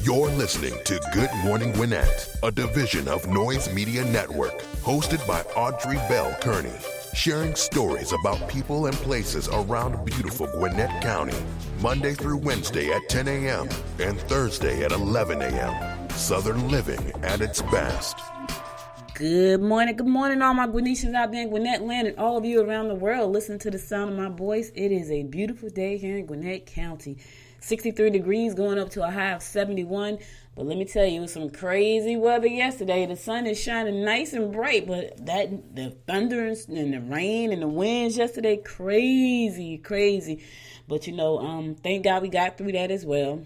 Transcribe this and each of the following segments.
You're listening to Good Morning Gwinnett, a division of Noise Media Network, hosted by Audrey Bell Kearney, sharing stories about people and places around beautiful Gwinnett County, Monday through Wednesday at 10 a.m. and Thursday at 11 a.m. Southern living at its best. Good morning, all my Gwinnetians out there in Gwinnett land and all of you around the world listening to the sound of my voice. It is a beautiful day here in Gwinnett County. 63 degrees going up to a high of 71. But let me tell you, it was some crazy weather yesterday. The sun is shining nice and bright, but the thunder and the rain and the winds yesterday, crazy. But thank God we got through that as well.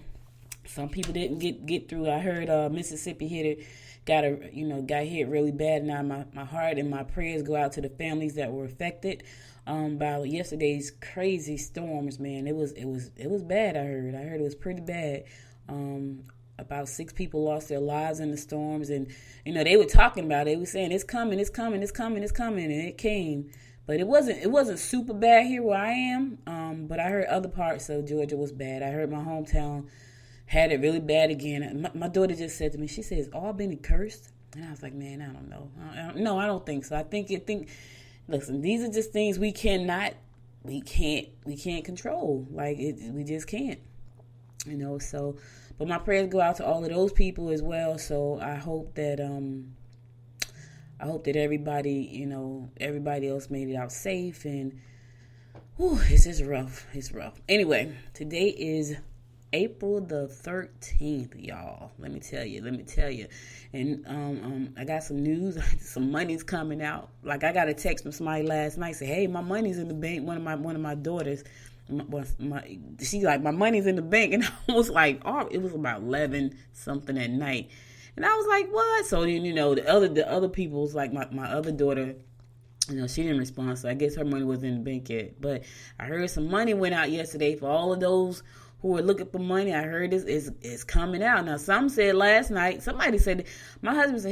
Some people didn't get through. I heard Mississippi got hit really bad. Now my heart and my prayers go out to the families that were affected by yesterday's crazy storms. Man, it was bad. I heard it was pretty bad. About 6 people lost their lives in the storms, and they were talking about it. They were saying it's coming, and it came. But it wasn't super bad here where I am. But I heard other parts of Georgia was bad. I heard my hometown had it really bad again. My daughter just said to me, she says, Albany cursed? And I was like, man, I don't know. No, I don't think so. I think listen, these are just things we can't control. Like, we just can't, so, but my prayers go out to all of those people as well. So I hope that everybody, everybody else made it out safe, and it's just rough. It's rough. Anyway, today is April the 13th, y'all. Let me tell you. And I got some news. Some money's coming out. Like, I got a text from somebody last night say, "Hey, my money's in the bank." One of my daughters, she's like, "My money's in the bank," and I was like, "Oh," it was about 11 something at night, and I was like, "What?" So then the other people was like, my other daughter, she didn't respond, so I guess her money wasn't in the bank yet. But I heard some money went out yesterday for all of those who were looking for money. I heard it's coming out. Now, some said last night, somebody said, my husband said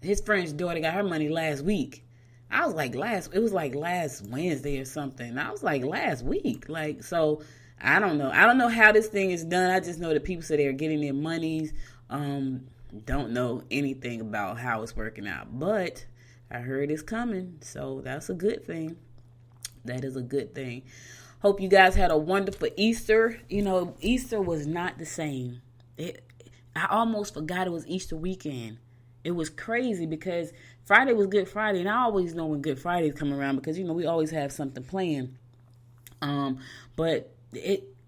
his friend's daughter got her money last week. I was like, it was like last Wednesday or something. I was like, last week. Like, so I don't know. I don't know how this thing is done. I just know that people say they're getting their monies. Don't know anything about how it's working out. But I heard it's coming. So that's a good thing. That is a good thing. Hope you guys had a wonderful Easter. Easter was not the same. I almost forgot it was Easter weekend. It was crazy because Friday was Good Friday, and I always know when Good Fridays come around because, we always have something planned. But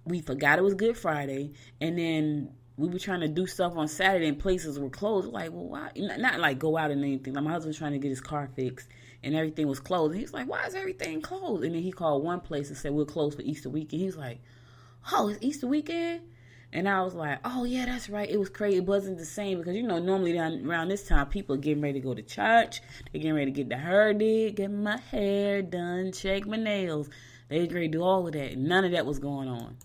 we forgot it was Good Friday, and then we were trying to do stuff on Saturday and places were closed. Like, well, why? Not like go out and anything. Like, my husband's trying to get his car fixed, and everything was closed. And he's like, why is everything closed? And then he called one place and said, we're closed for Easter weekend. He's like, oh, it's Easter weekend? And I was like, oh, yeah, that's right. It was crazy. It wasn't the same because, normally around this time, people are getting ready to go to church. They're getting ready to get the hair did, get my hair done, shake my nails. They was ready to do all of that. None of that was going on.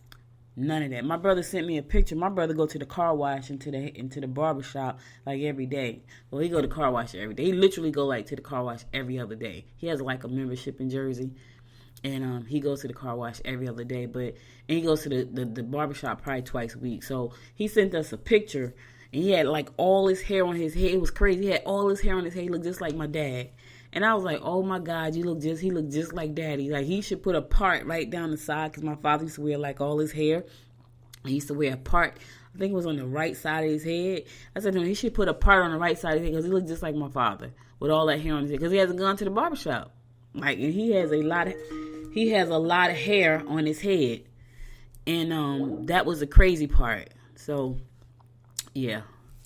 None of that. My brother sent me a picture. My brother go to the car wash and to the barber shop like every day. Well, he go to car wash every day. He literally go like to the car wash every other day. He has like a membership in Jersey, and he goes to the car wash every other day. And he goes to the barber shop probably twice a week. So he sent us a picture, and he had like all his hair on his head. It was crazy. He had all his hair on his head. He looked just like my dad. And I was like, oh my God, he looked just like Daddy. Like, he should put a part right down the side, because my father used to wear like all his hair. He used to wear a part, I think it was on the right side of his head. I said to him, he should put a part on the right side of his head, because he looked just like my father with all that hair on his head, because he hasn't gone to the barbershop. Like, and he has a lot of hair on his head. And that was the crazy part. So, yeah.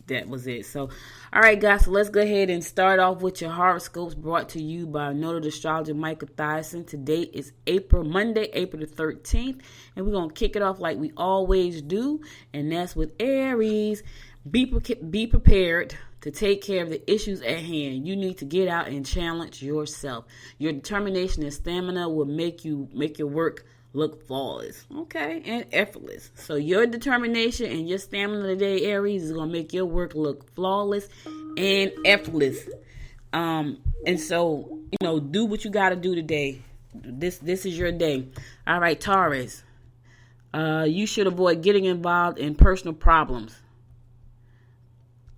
That was it. So, all right, guys, so let's go ahead and start off with your horoscopes brought to you by noted astrologer Michael Thyssen. Today is Monday, April the 13th, and we're going to kick it off like we always do, and that's with Aries. Be prepared to take care of the issues at hand. You need to get out and challenge yourself. Your determination and stamina will make your work look flawless, okay, and effortless. So your determination and your stamina today, Aries, is going to make your work look flawless and effortless. And so, do what you got to do today. This is your day. All right, Taurus. You should avoid getting involved in personal problems.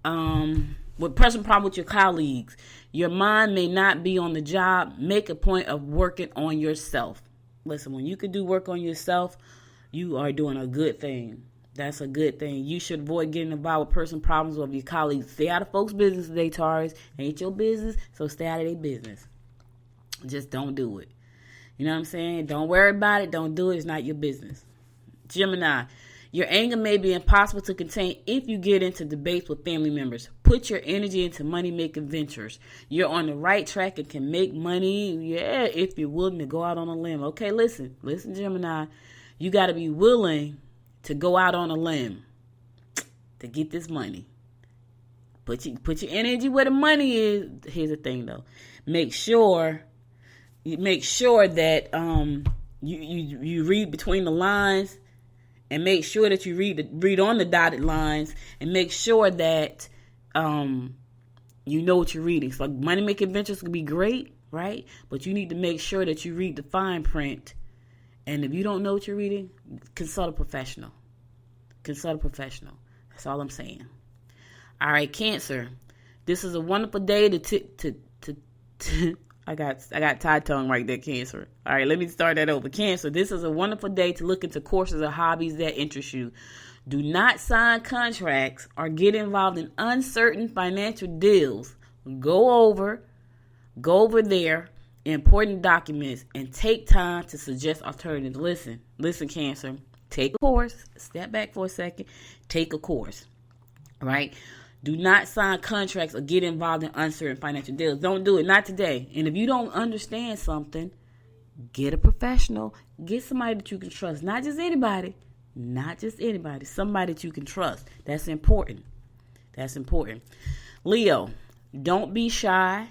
with personal problem with your colleagues. Your mind may not be on the job. Make a point of working on yourself. Listen, when you can do work on yourself, you are doing a good thing. That's a good thing. You should avoid getting involved with personal problems with your colleagues. Stay out of folks' business today, Taurus. Ain't your business, so stay out of their business. Just don't do it. You know what I'm saying? Don't worry about it. Don't do it. It's not your business. Gemini, your anger may be impossible to contain if you get into debates with family members. Put your energy into money-making ventures. You're on the right track and can make money, if you're willing to go out on a limb. Okay, listen, Gemini. You got to be willing to go out on a limb to get this money. Put your energy where the money is. Here's the thing, though. Make sure that you read between the lines, and make sure that you read on the dotted lines, and make sure that you know what you're reading. So money making ventures can be great, right? But you need to make sure that you read the fine print. And if you don't know what you're reading, consult a professional. Consult a professional. That's all I'm saying. All right, Cancer. This is a wonderful day to I got tie tongue right there, Cancer. All right, let me start that over. Cancer, this is a wonderful day to look into courses or hobbies that interest you. Do not sign contracts or get involved in uncertain financial deals. Go over there important documents and take time to suggest alternatives. Listen, Cancer. Take a course. Step back for a second. Take a course. Right? Do not sign contracts or get involved in uncertain financial deals. Don't do it. Not today. And if you don't understand something, get a professional. Get somebody that you can trust. Not just anybody. Somebody that you can trust. That's important. Leo, don't be shy.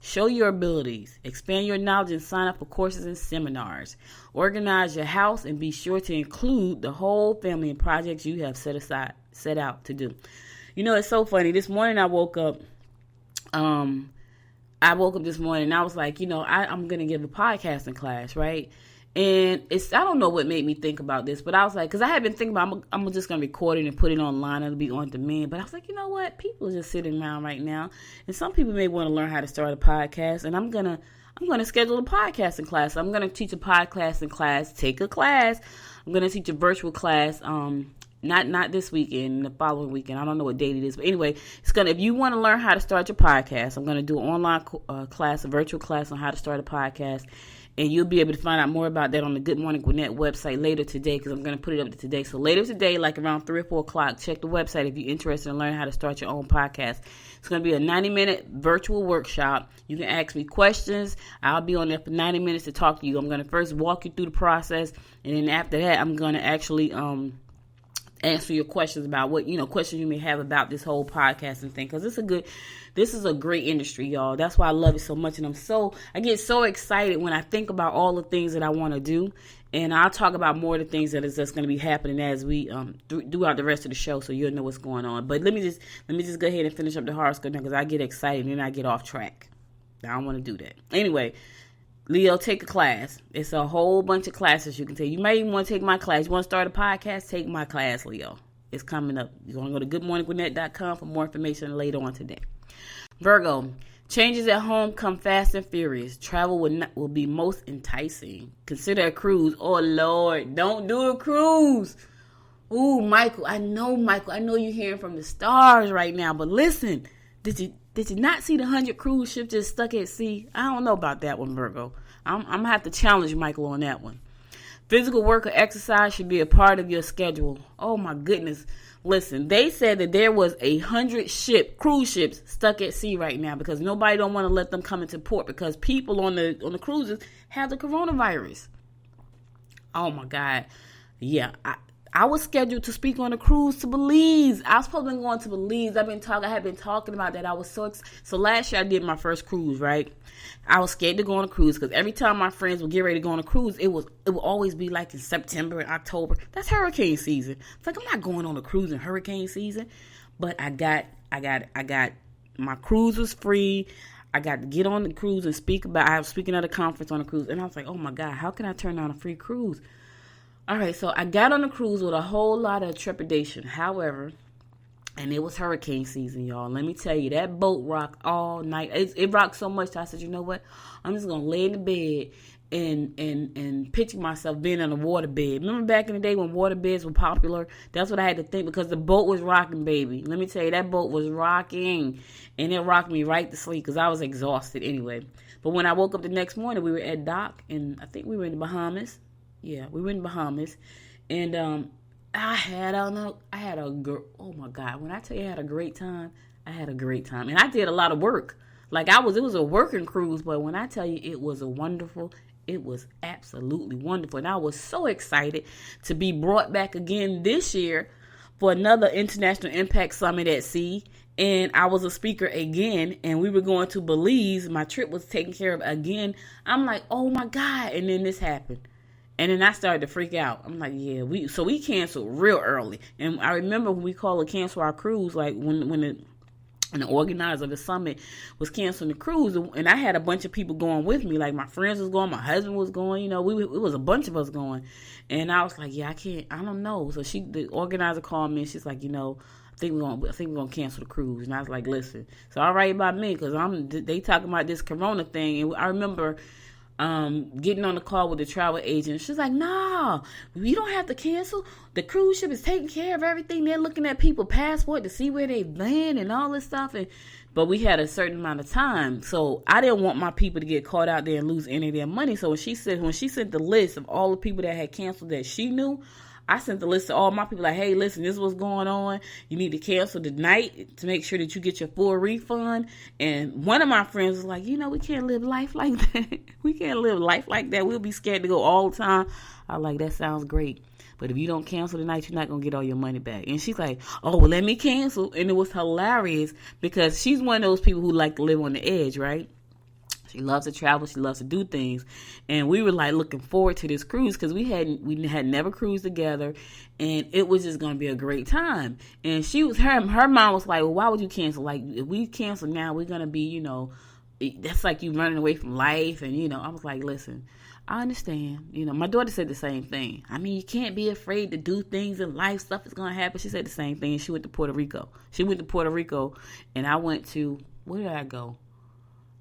Show your abilities. Expand your knowledge and sign up for courses and seminars. Organize your house and be sure to include the whole family in projects you have set out to do. You know, it's so funny. This morning I woke up. This morning and I was like, I'm going to give a podcasting class, right? And I don't know what made me think about this, but I was like, because I had been thinking about, I'm just going to record it and put it online. It'll be on demand. But I was like, you know what? People are just sitting around right now. And some people may want to learn how to start a podcast. And I'm going to schedule a podcasting class. I'm going to teach a podcasting class, take a class. I'm going to teach a virtual class, not this weekend, the following weekend. I don't know what date it is. But anyway, if you want to learn how to start your podcast, I'm going to do an online class, a virtual class on how to start a podcast. And you'll be able to find out more about that on the Good Morning Gwinnett website later today, because I'm going to put it up today. So later today, like around 3 or 4 o'clock, check the website if you're interested in learning how to start your own podcast. It's going to be a 90-minute virtual workshop. You can ask me questions. I'll be on there for 90 minutes to talk to you. I'm going to first walk you through the process, and then after that, I'm going to actually answer your questions about what, questions you may have about this whole podcasting thing. Because this is a great industry, y'all. That's why I love it so much. And I get so excited when I think about all the things that I want to do. And I'll talk about more of the things that is just going to be happening as we throughout the rest of the show, so you'll know what's going on. But let me just go ahead and finish up the horoscope now, because I get excited and then I get off track. I don't want to do that. Anyway, Leo, take a class. It's a whole bunch of classes you can take. You may even want to take my class. You want to start a podcast? Take my class, Leo. It's coming up. You're going to go to goodmorninggwinnett.com for more information later on today. Virgo, changes at home come fast and furious. Travel will be most enticing. Consider a cruise. Oh, Lord, don't do a cruise. Ooh, Michael, I know you're hearing from the stars right now, but listen, did you not see the 100 cruise ships just stuck at sea? I don't know about that one, Virgo. I'm going to have to challenge Michael on that one. Physical work or exercise should be a part of your schedule. Oh, my goodness. Listen, they said that there was 100 cruise ships stuck at sea right now because nobody don't want to let them come into port because people on the cruises have the coronavirus. Oh, my God. Yeah, I was scheduled to speak on a cruise to Belize. I was supposed to be going to Belize. I had been talking about that. I was so last year I did my first cruise, right? I was scared to go on a cruise because every time my friends would get ready to go on a cruise, it would always be like in September and October. That's hurricane season. It's like I'm not going on a cruise in hurricane season. But I got my cruise was free. I got to get on the cruise and I was speaking at a conference on a cruise, and I was like, oh my God, how can I turn down a free cruise? All right, so I got on the cruise with a whole lot of trepidation. However, And it was hurricane season, y'all. Let me tell you, that boat rocked all night. It rocked so much that I said, you know what? I'm just going to lay in the bed and picture myself being in a water bed. Remember back in the day when water beds were popular? That's what I had to think, because the boat was rocking, baby. Let me tell you, that boat was rocking. And it rocked me right to sleep because I was exhausted anyway. But when I woke up the next morning, we were at dock, and I think we were in the Bahamas. Yeah, we were in the Bahamas. And I had oh my God, when I tell you I had a great time, I had a great time. And I did a lot of work. Like it was a working cruise, but when I tell you it was it was absolutely wonderful. And I was so excited to be brought back again this year for another International Impact Summit at Sea. And I was a speaker again, and we were going to Belize. My trip was taken care of again. I'm like, oh my God. And then this happened. And then I started to freak out. I'm like, yeah, we canceled real early. And I remember when we called to cancel our cruise, like when the organizer of the summit was canceling the cruise, and I had a bunch of people going with me. Like my friends was going, my husband was going, it was a bunch of us going. And I was like, yeah, I don't know. So the organizer called me, and she's like, I think we're gonna cancel the cruise. And I was like, listen, it's all right by me, because they talking about this corona thing. And I remember getting on the call with the travel agent. She's like, nah, you don't have to cancel. The cruise ship is taking care of everything. They're looking at people's passport to see where they've been and all this stuff. But we had a certain amount of time. So I didn't want my people to get caught out there and lose any of their money. So when she sent the list of all the people that had canceled that she knew, I sent the list to all my people like, hey, listen, this is what's going on. You need to cancel tonight to make sure that you get your full refund. And one of my friends was like, we can't live life like that. We can't live life like that. We'll be scared to go all the time. I was like, that sounds great. But if you don't cancel tonight, you're not going to get all your money back. And she's like, oh, well, let me cancel. And it was hilarious because she's one of those people who like to live on the edge, right? She loves to travel. She loves to do things. And we were like looking forward to this cruise because we had never cruised together, and it was just going to be a great time. And her mom was like, well, why would you cancel? Like, if we cancel now, we're going to be, that's like you running away from life. And, I was like, listen, I understand. My daughter said the same thing. I mean, you can't be afraid to do things in life. Stuff is going to happen. She said the same thing. And she went to Puerto Rico. And I went to, where did I go?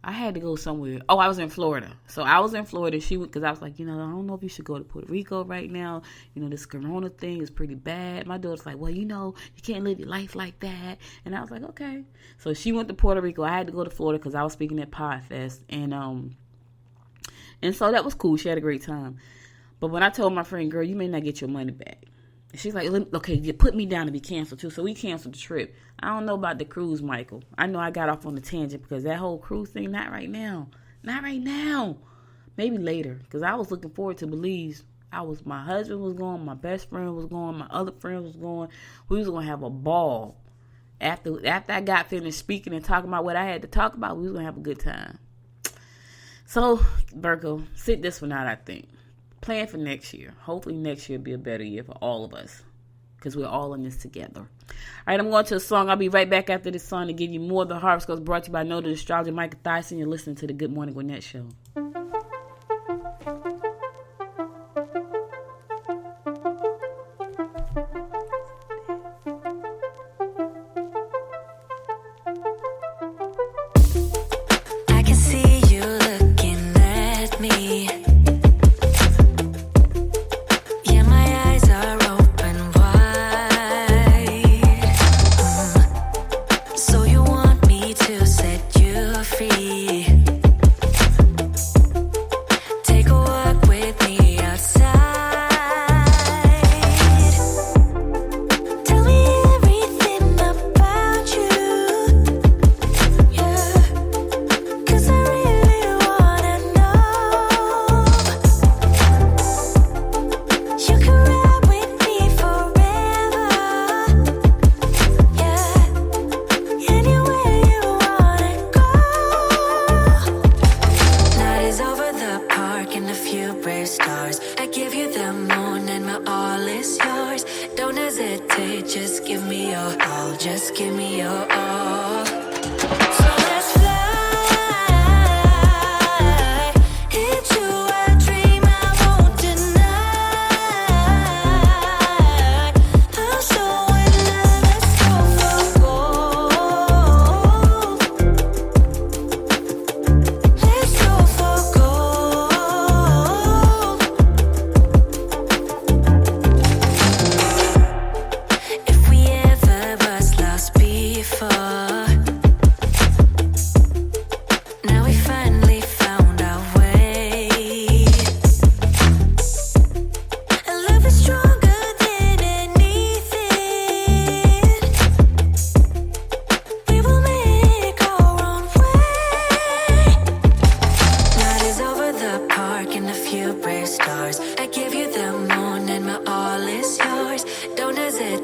I had to go somewhere. Oh, I was in Florida. So I was in Florida. She went, because I was like, I don't know if you should go to Puerto Rico right now. This corona thing is pretty bad. My daughter's like, well, you can't live your life like that. And I was like, okay. So she went to Puerto Rico. I had to go to Florida because I was speaking at PodFest. And so that was cool. She had a great time. But when I told my friend, girl, you may not get your money back. She's like, okay, you put me down to be canceled too. So we canceled the trip. I don't know about the cruise, Michael. I know I got off on a tangent because that whole cruise thing, not right now. Maybe later, because I was looking forward to Belize. My husband was going, my best friend was going, my other friend was going. We was going to have a ball. After I got finished speaking and talking about what I had to talk about, we was going to have a good time. So, Virgo, sit this one out, I think. Plan for next year. Hopefully next year will be a better year for all of us, because we're all in this together. All right, I'm going to a song. I'll be right back after this song to give you more of the horoscopes brought to you by Noted Astrologer Micah Thyssen. You're listening to the Good Morning Gwinnett Show. I can see you looking at me.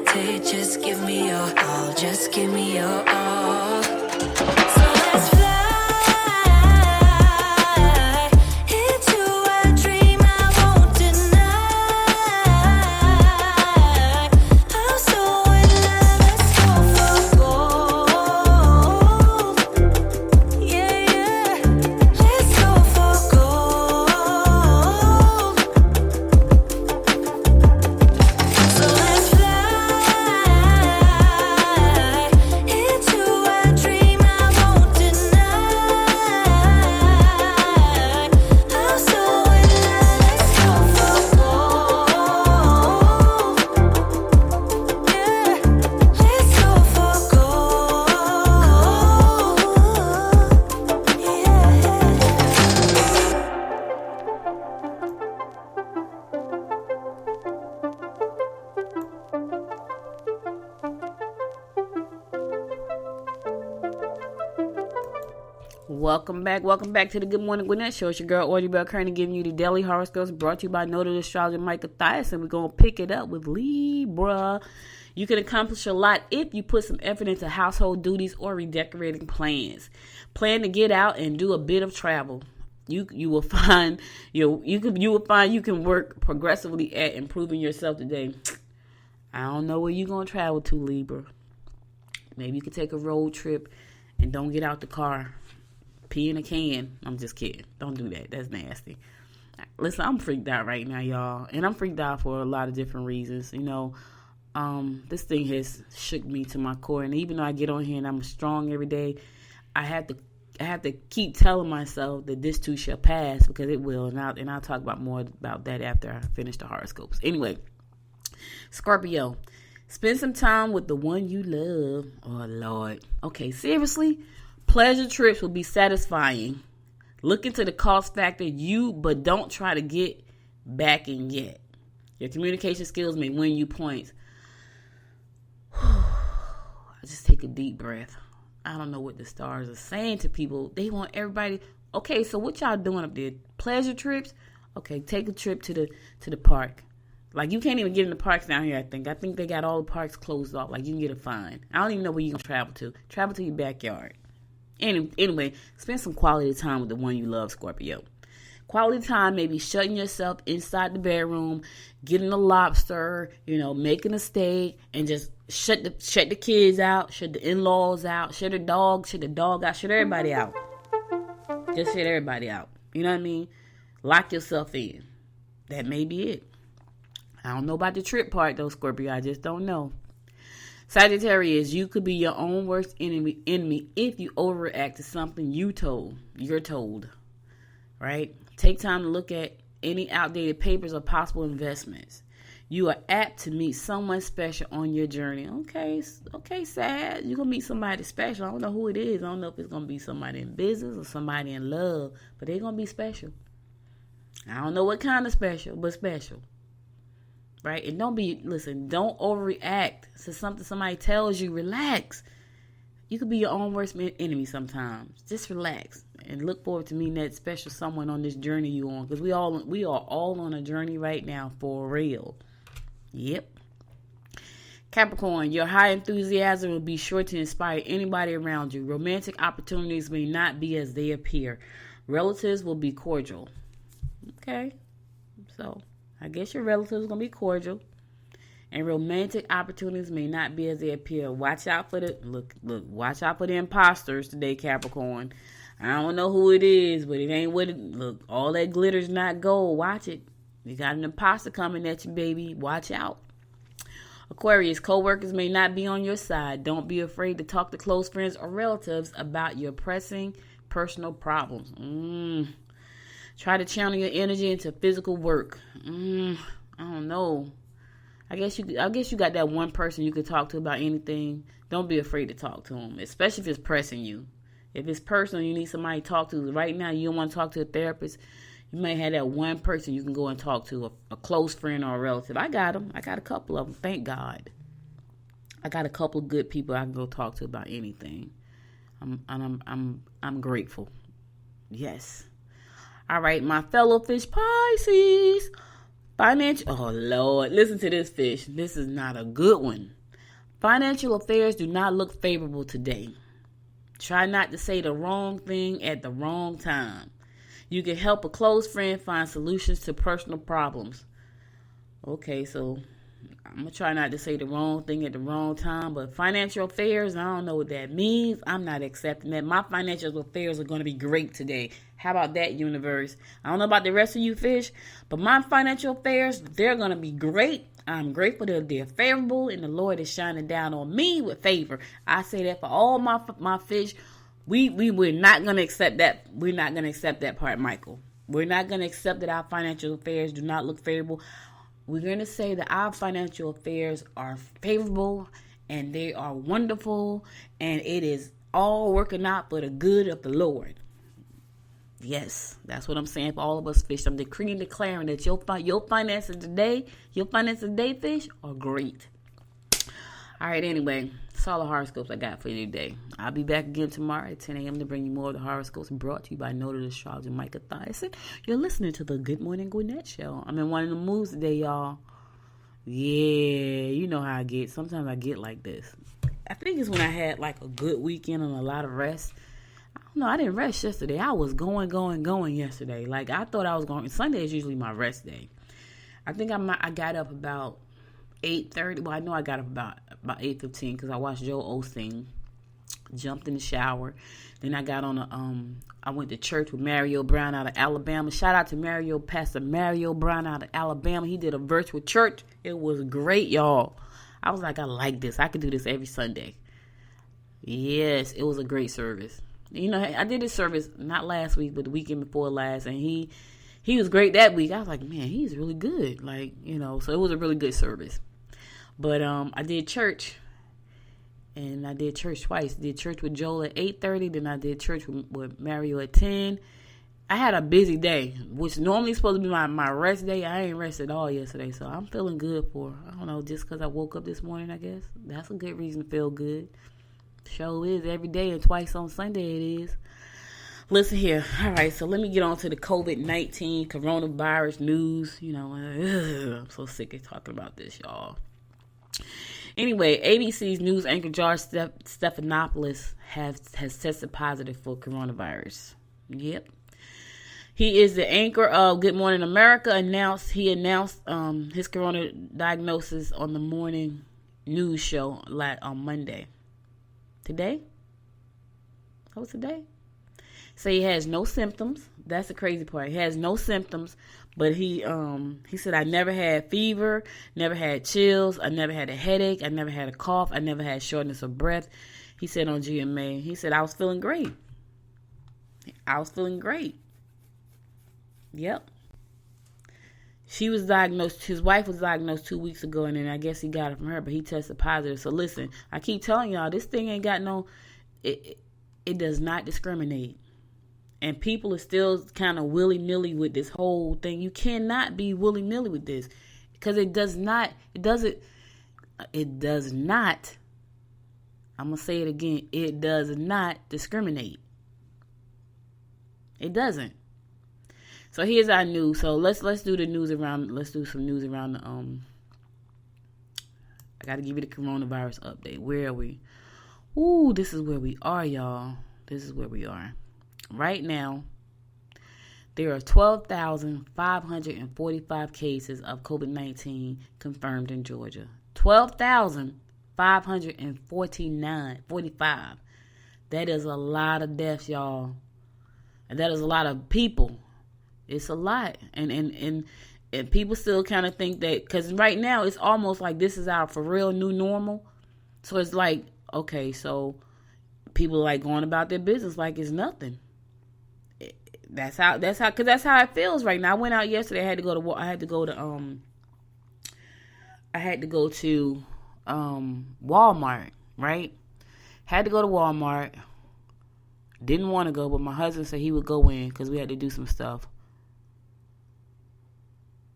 hesitate. Just give me your all. Just give me your all. So let's fly into a dream I won't deny. I'm so in love. Let's go for gold. Yeah, yeah. Let's go for gold. So let's fly into a dream I won't deny. I'm so in love. Let's go for gold. Yeah, let's go for gold. Welcome back to the Good Morning Gwinnett Show. It's your girl, Audrey Bell Kearney, giving you the daily horoscopes brought to you by noted astrologer Micah Thias, and we're going to pick it up with Libra. You can accomplish a lot if you put some effort into household duties or redecorating plans. Plan to get out and do a bit of travel. You will find you can work progressively at improving yourself today. I don't know where you're going to travel to, Libra. Maybe you could take a road trip and don't get out the car. Pee in a can. I'm just kidding. Don't do that. That's nasty. Listen, I'm freaked out right now, y'all. And I'm freaked out for a lot of different reasons. You know, this thing has shook me to my core. And even though I get on here and I'm strong every day, I have to keep telling myself that this too shall pass, because it will. And I'll talk about more about that after I finish the horoscopes. Anyway, Scorpio, spend some time with the one you love. Oh, Lord. Okay, seriously? Pleasure trips will be satisfying. Look into the cost factor, but don't try to get back in yet. Your communication skills may win you points. I just take a deep breath. I don't know what the stars are saying to people. They want everybody. Okay, so what y'all doing up there? Pleasure trips? Okay, take a trip to the park. Like, you can't even get in the parks down here, I think. I think they got all the parks closed off. Like, you can get a fine. I don't even know where you're going to travel to. Travel to your backyard. Anyway, spend some quality time with the one you love, Scorpio. Quality time may be shutting yourself inside the bedroom, getting a lobster, making a steak, and just shut the kids out, shut the in-laws out, shut the dog out, shut everybody out. Just shut everybody out. You know what I mean? Lock yourself in. That may be it. I don't know about the trip part, though, Scorpio. I just don't know. Sagittarius, you could be your own worst enemy if you overreact to something you're told, right? Take time to look at any outdated papers or possible investments. You are apt to meet someone special on your journey. Okay, Sag, you're going to meet somebody special. I don't know who it is. I don't know if it's going to be somebody in business or somebody in love, but they're going to be special. I don't know what kind of special, but special. Right? And don't overreact to something somebody tells you. Relax. You could be your own worst enemy sometimes. Just relax and look forward to meeting that special someone on this journey you on. Because we are all on a journey right now, for real. Yep. Capricorn, your high enthusiasm will be sure to inspire anybody around you. Romantic opportunities may not be as they appear. Relatives will be cordial. Okay. So, I guess your relatives are going to be cordial. And romantic opportunities may not be as they appear. Watch out for watch out for the imposters today, Capricorn. I don't know who it is, but it ain't what it. Look, all that glitter's not gold. Watch it. You got an imposter coming at you, baby. Watch out. Aquarius, co-workers may not be on your side. Don't be afraid to talk to close friends or relatives about your pressing personal problems. Try to channel your energy into physical work. I don't know. I guess you got that one person you could talk to about anything. Don't be afraid to talk to them, especially if it's pressing you. If it's personal, you need somebody to talk to. Right now, you don't want to talk to a therapist. You may have that one person you can go and talk to, a close friend or a relative. I got them. I got a couple of them. Thank God. I got a couple of good people I can go talk to about anything. I'm grateful. Yes. All right, my fellow fish Pisces. Oh, Lord. Listen to this, fish. This is not a good one. Financial affairs do not look favorable today. Try not to say the wrong thing at the wrong time. You can help a close friend find solutions to personal problems. Okay, so I'm going to try not to say the wrong thing at the wrong time, but financial affairs, I don't know what that means. I'm not accepting that. My financial affairs are going to be great today. How about that, universe? I don't know about the rest of you fish, but my financial affairs, they're going to be great. I'm grateful that they're favorable, and the Lord is shining down on me with favor. I say that for all my fish. We're not going to accept that. We're not going to accept that part, Michael. We're not going to accept that our financial affairs do not look favorable. We're going to say that our financial affairs are favorable and they are wonderful and it is all working out for the good of the Lord. Yes, that's what I'm saying for all of us fish. I'm decreeing and declaring that your finances today, fish, are great. All right, anyway, that's all the horoscopes I got for you today. I'll be back again tomorrow at 10 a.m. to bring you more of the horoscopes brought to you by noted astrologer Micah Thyssen. You're listening to the Good Morning Gwinnett Show. I'm in one of the moods today, y'all. Yeah, you know how I get. Sometimes I get like this. I think it's when I had like a good weekend and a lot of rest. I don't know. I didn't rest yesterday. I was going yesterday. Like I thought I was going. Sunday is usually my rest day. I think I got up about 8:30. Well, I know I got up about 8:15 because I watched Joel Osteen. Jumped in the shower. Then I got on I went to church with Mario Brown out of Alabama. Shout out to Pastor Mario Brown out of Alabama. He did a virtual church. It was great, y'all. I was like, I like this. I could do this every Sunday. Yes, it was a great service. You know, I did this service not last week, but the weekend before last, and he was great that week. I was like, man, he's really good. Like, you know, so it was a really good service. But I did church, and I did church twice. Did church with Joel at 8:30, then I did church with Mario at 10. I had a busy day, which normally is supposed to be my rest day. I ain't rested at all yesterday, so I'm feeling good I don't know, just because I woke up this morning, I guess. That's a good reason to feel good. Show is every day and twice on Sunday it is. Listen here. All right, so let me get on to the COVID-19 coronavirus news. You know, I'm so sick of talking about this, y'all. Anyway, ABC's news anchor George Stephanopoulos has tested positive for coronavirus. Yep. He is the anchor of Good Morning America. He announced his corona diagnosis on the morning news show on Monday. Today? That was today? So he has no symptoms. That's the crazy part. He has no symptoms, but he said, I never had fever, never had chills, I never had a headache, I never had a cough, I never had shortness of breath. He said on GMA, he said, I was feeling great. Yep. She was diagnosed, his wife was diagnosed 2 weeks ago, and then I guess he got it from her, but he tested positive. So listen, I keep telling y'all, this thing ain't got it does not discriminate. And people are still kind of willy-nilly with this whole thing. You cannot be willy-nilly with this because it does not, I'm going to say it again, it does not discriminate. It doesn't. So here's our news. So let's do the news around. Let's do some news around the I got to give you the coronavirus update. Where are we? Ooh, this is where we are, y'all. This is where we are. Right now, there are 12,545 cases of COVID-19 confirmed in Georgia. 12,545. That is a lot of deaths, y'all. And that is a lot of people. It's a lot. And people still kind of think that, because right now it's almost like this is our for real new normal. So it's like, okay, so people are like going about their business like it's nothing. That's how it feels right now. I went out yesterday. I had to go to Walmart, right? Had to go to Walmart. Didn't want to go, but my husband said he would go in because we had to do some stuff.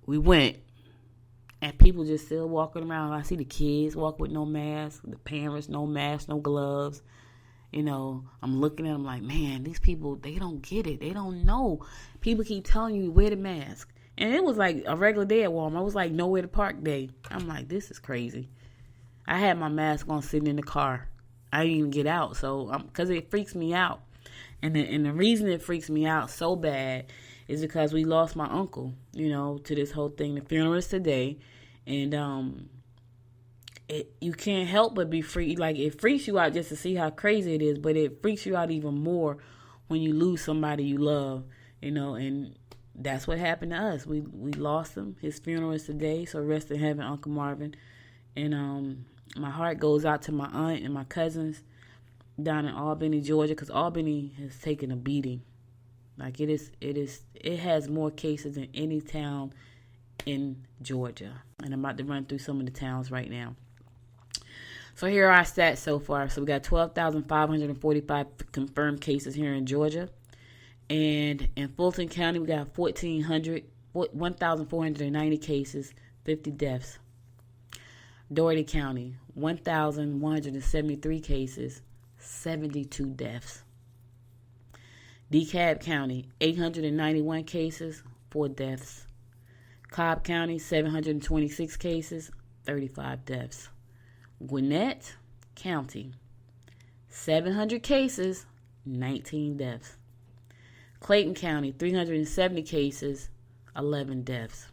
We went, and people just still walking around. I see the kids walk with no mask, the parents no mask, no gloves. You know, I'm looking at them like, man, these people, they don't get it. They don't know. People keep telling you, wear the mask. And it was like a regular day at Walmart. It was like nowhere to park day. I'm like, this is crazy. I had my mask on sitting in the car. I didn't even get out. So, because it freaks me out. And the reason it freaks me out so bad is because we lost my uncle, to this whole thing. The funeral is today. And you can't help but be free. Like, it freaks you out just to see how crazy it is. But it freaks you out even more when you lose somebody you love, and that's what happened to us. We lost him. His funeral is today, so rest in heaven, Uncle Marvin. And my heart goes out to my aunt and my cousins down in Albany, Georgia, because Albany has taken a beating. Like, it has more cases than any town in Georgia. And I'm about to run through some of the towns right now. So here are our stats so far. So we got 12,545 confirmed cases here in Georgia. And in Fulton County, we got 1,490 cases, 50 deaths. Dougherty County, 1,173 cases, 72 deaths. DeKalb County, 891 cases, 4 deaths. Cobb County, 726 cases, 35 deaths. Gwinnett County, 700 cases, 19 deaths. Clayton County, 370 cases, 11 deaths.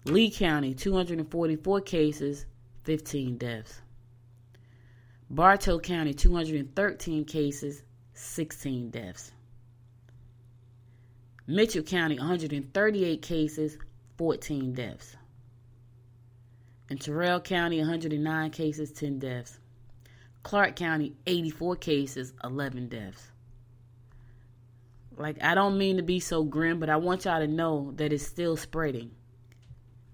Lee County, 244 cases, 15 deaths. Bartow County, 213 cases, 16 deaths. Mitchell County, 138 cases, 14 deaths. In Terrell County, 109 cases, 10 deaths. Clark County, 84 cases, 11 deaths. Like, I don't mean to be so grim, but I want y'all to know that it's still spreading.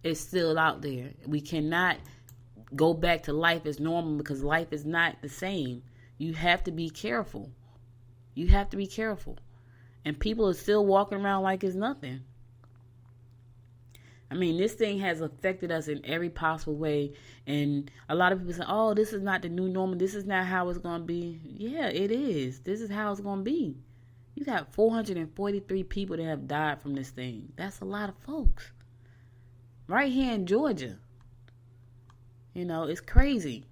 It's still out there. We cannot go back to life as normal because life is not the same. You have to be careful. You have to be careful. And people are still walking around like it's nothing. I mean, this thing has affected us in every possible way. And a lot of people say, oh, this is not the new normal. This is not how it's going to be. Yeah, it is. This is how it's going to be. You got 443 people that have died from this thing. That's a lot of folks. Right here in Georgia. It's crazy.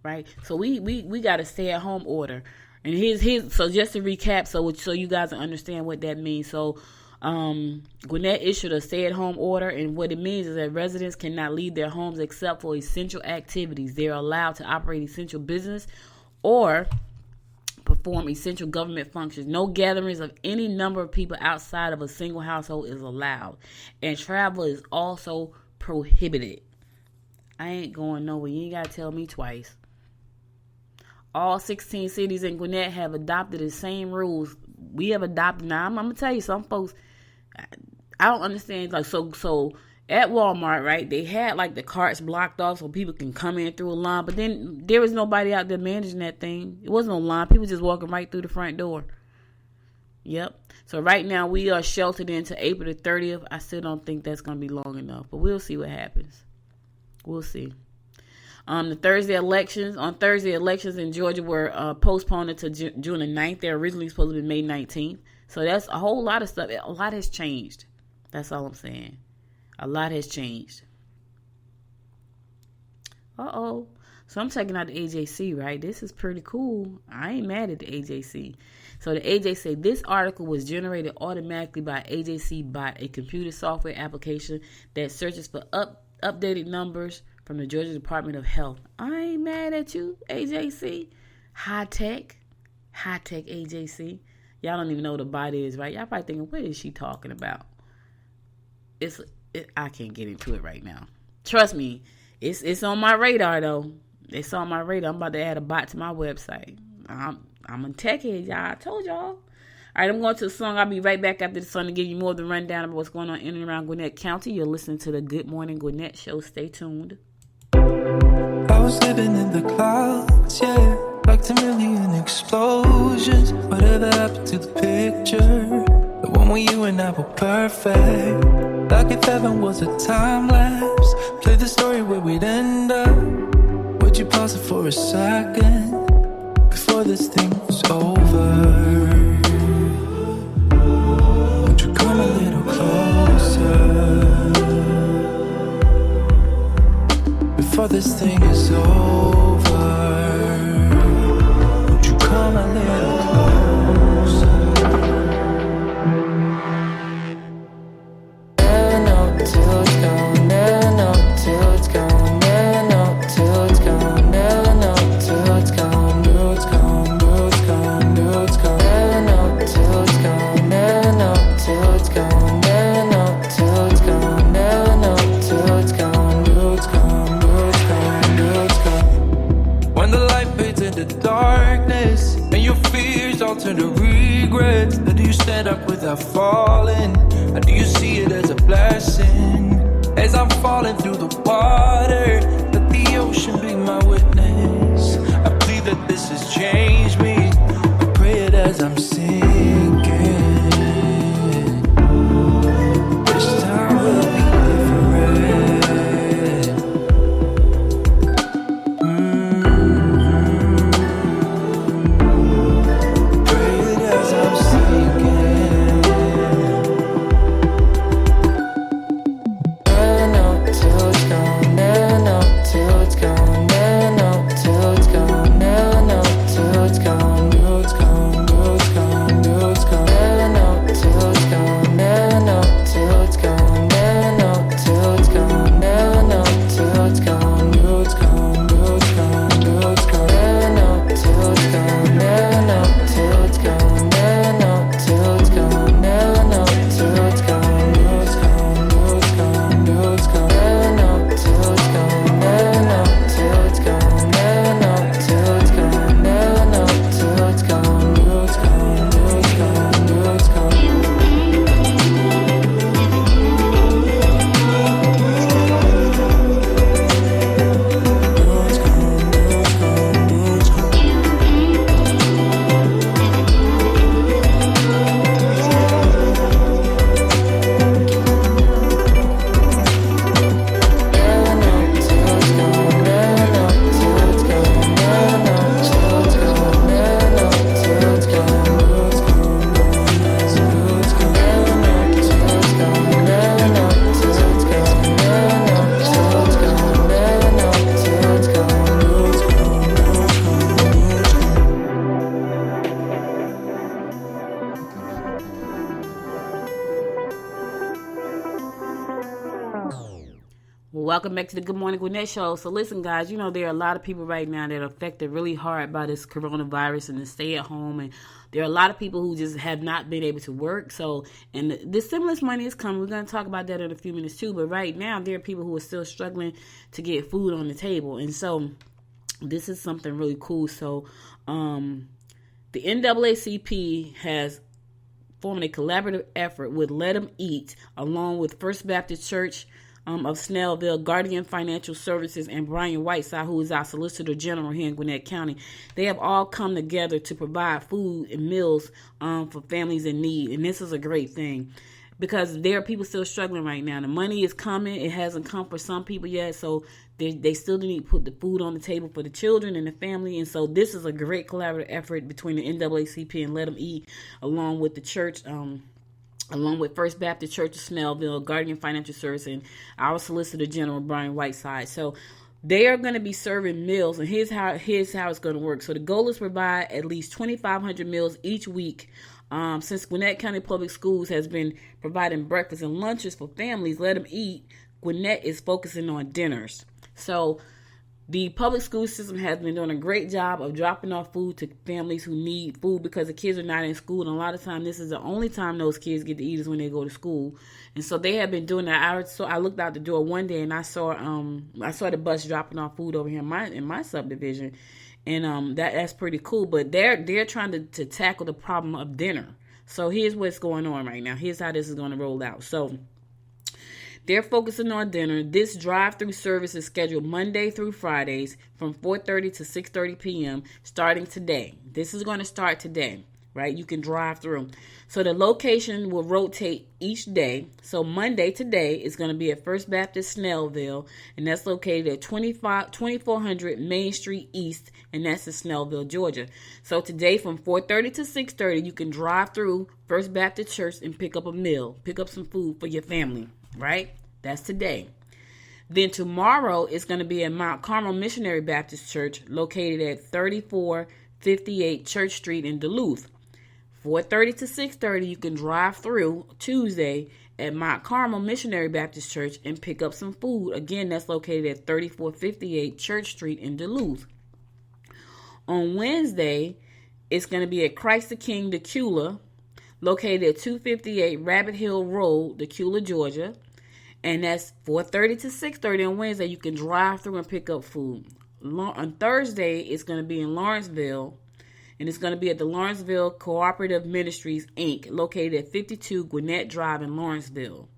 Right? So we got a stay-at-home order. And here's so just to recap, so you guys understand what that means. So Gwinnett issued a stay-at-home order, and what it means is that residents cannot leave their homes except for essential activities. They're allowed to operate essential business or perform essential government functions. No gatherings of any number of people outside of a single household is allowed. And travel is also prohibited. I ain't going nowhere. You ain't got to tell me twice. All 16 cities in Gwinnett have adopted the same rules. We have adopted. Now, I'm going to tell you, some folks, I don't understand. Like, so at Walmart, right, they had like the carts blocked off so people can come in through a line. But then there was nobody out there managing that thing. It wasn't no line. People just walking right through the front door. Yep. So right now we are sheltered into April the 30th. I still don't think that's going to be long enough. But we'll see what happens. We'll see. On Thursday elections in Georgia were postponed to June the 9th. They're originally supposed to be May 19th. So that's a whole lot of stuff. A lot has changed. That's all I'm saying. A lot has changed. Uh-oh. So I'm checking out the AJC, right? This is pretty cool. I ain't mad at the AJC. So the AJC, this article was generated automatically by AJC Bot, a computer software application that searches for updated numbers from the Georgia Department of Health. I ain't mad at you, AJC. High tech AJC. Y'all don't even know what a bot is, right? Y'all probably thinking, what is she talking about? I can't get into it right now. Trust me, it's on my radar though. It's on my radar. I'm about to add a bot to my website. I'm a tech head, y'all. I told y'all. All right, I'm going to the song. I'll be right back after the song to give you more of the rundown of what's going on in and around Gwinnett County. You're listening to the Good Morning Gwinnett Show. Stay tuned. I was living in the clouds, yeah, like a million explosions. Whatever happened to the picture? The one where you and I were perfect. Like if heaven was a time lapse. Play the story where we'd end up. Would you pause it for a second before this thing was over? Would you before this thing is over. Would you come a little closer? Never know till it's gone. Never know till it's gone. Never know till it's gone. Never know till it's gone. Till it's gone. Till it's gone. Till it's gone. Never know till it's gone. Never know till it's gone. Never know till it's gone. Never know till it's gone. Till it's gone. Till it's gone. Till it's gone. When the light fades into darkness and your fears all turn to regrets, how do you stand up without falling? How do you see it as a blessing? As I'm falling through the water, let the ocean be my witness. I believe that this has changed me. I pray it as I'm sinking. This time will be different. Pray it as I'm sinking. Never know till it's gone. Never know till it's gone. Never know till it's gone. Never know till it's gone. Till it's gone. Till it's gone. Till it's gone. Never know till it's gone. Never know till it's gone. Never know till it's gone. Never know till it's gone. Till it's gone. Till it's gone. Till it's gone. Never know till it's gone. Never know till it's gone. Never know till it's gone. Never know till it's gone. Till it's gone. Till it's gone. Till it's gone. Never know till it's gone. Never know till it's gone. Never know till it's gone. Never know till it's gone. Till it's gone. Till it's gone. Till it's gone. Welcome back to the Good Morning Gwinnett Show. So listen, guys, you know, there are a lot of people right now that are affected really hard by this coronavirus and the stay at home. And there are a lot of people who just have not been able to work. So, and the stimulus money is coming. We're going to talk about that in a few minutes too. But right now, there are people who are still struggling to get food on the table. And so this is something really cool. So the NAACP has formed a collaborative effort with LETTUM EAT, along with First Baptist Church of Snellville, Guardian Financial Services, and Brian Whiteside, who is our Solicitor General here in Gwinnett County. They have all come together to provide food and meals for families in need, and this is a great thing because there are people still struggling right now. The money is coming. It hasn't come for some people yet, so they still need to put the food on the table for the children and the family, and so this is a great collaborative effort between the NAACP and LETTUM EAT, along with the church, along with First Baptist Church of Snellville, Guardian Financial Service, and our Solicitor General, Brian Whiteside. So they are going to be serving meals, and here's how it's going to work. So the goal is to provide at least 2,500 meals each week. Since Gwinnett County Public Schools has been providing breakfast and lunches for families, LETTUM EAT, Gwinnett is focusing on dinners. So the public school system has been doing a great job of dropping off food to families who need food because the kids are not in school. And a lot of times, this is the only time those kids get to eat is when they go to school. And so they have been doing that. I looked out the door one day and I saw the bus dropping off food over here in my subdivision, and that's pretty cool. But they're trying to tackle the problem of dinner. So here's what's going on right now. Here's how this is going to roll out. So they're focusing on dinner. This drive-through service is scheduled Monday through Fridays from 4:30 to 6:30 p.m. starting today. This is going to start today, right? You can drive through. So the location will rotate each day. So Monday today is going to be at First Baptist Snellville, and that's located at 2400 Main Street East, and that's in Snellville, Georgia. So today from 4:30 to 6:30, you can drive through First Baptist Church and pick up a meal, pick up some food for your family. Right? That's today. Then tomorrow it's going to be at Mount Carmel Missionary Baptist Church, located at 3458 Church Street in Duluth. 4:30 to 6:30, you can drive through Tuesday at Mount Carmel Missionary Baptist Church and pick up some food. Again, that's located at 3458 Church Street in Duluth. On Wednesday, it's going to be at Christ the King, Decula, located at 258 Rabbit Hill Road, Decula, Georgia. And that's 4:30 to 6:30 on Wednesday. You can drive through and pick up food. On Thursday, it's going to be in Lawrenceville. And it's going to be at the Lawrenceville Cooperative Ministries, Inc., located at 52 Gwinnett Drive in Lawrenceville.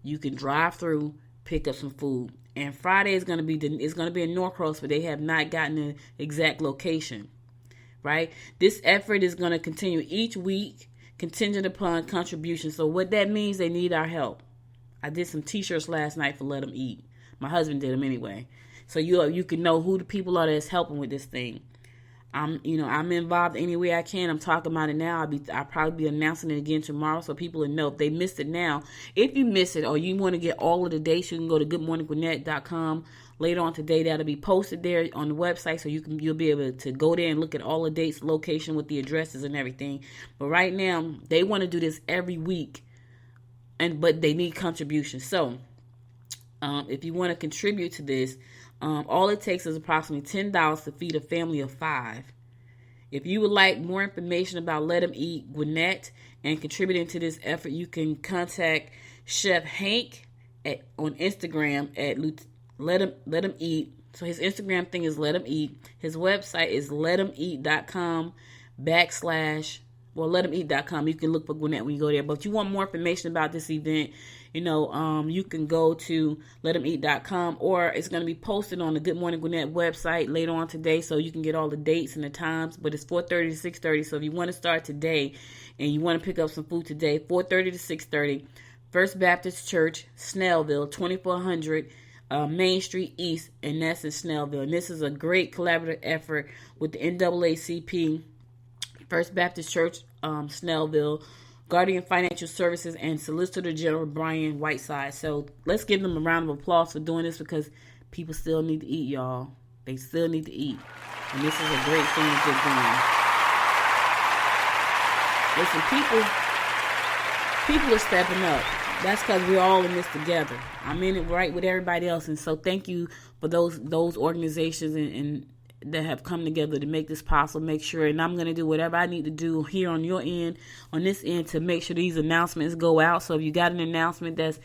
You can drive through, pick up some food. And Friday is going to be in Norcross, but they have not gotten the exact location. Right? This effort is going to continue each week, contingent upon contributions. So what that means, they need our help. I did some t-shirts last night for Let 'Em Eat. My husband did them anyway. So you can know who the people are that's helping with this thing. I'm involved any way I can. I'm talking about it now. I'll probably be announcing it again tomorrow so people will know if they missed it now. If you miss it or you want to get all of the dates, you can go to goodmorninggwinnett.com. Later on today, that'll be posted there on the website, so you'll be able to go there and look at all the dates, location with the addresses and everything. But right now, they want to do this every week, but they need contributions. So if you want to contribute to this, all it takes is approximately $10 to feed a family of 5. If you would like more information about Let 'Em Eat Gwinnett and contributing to this effort, you can contact Chef Hank on Instagram at Let 'Em Eat. So his Instagram thing is Let 'Em Eat. His website is lettemeat.com lettemeat.com. You can look for Gwinnett when you go there. But if you want more information about this event, you can go to lettemeat.com, or it's going to be posted on the Good Morning Gwinnett website later on today, so you can get all the dates and the times. But it's 4:30 to 6:30. So if you want to start today and you want to pick up some food today, 4:30 to 6:30, First Baptist Church, Snellville, 2400 Main Street East, and that's in Snellville. And this is a great collaborative effort with the NAACP, First Baptist Church, Snellville, Guardian Financial Services, and Solicitor General Brian Whiteside. So let's give them a round of applause for doing this, because people still need to eat, y'all. They still need to eat. And this is a great thing that they're doing. Listen, people are stepping up. That's because we're all in this together. I'm in it right with everybody else. And so thank you for those organizations and that have come together to make this possible. Make sure, and I'm going to do whatever I need to do here on your end, on this end, to make sure these announcements go out. So if you got an announcement that's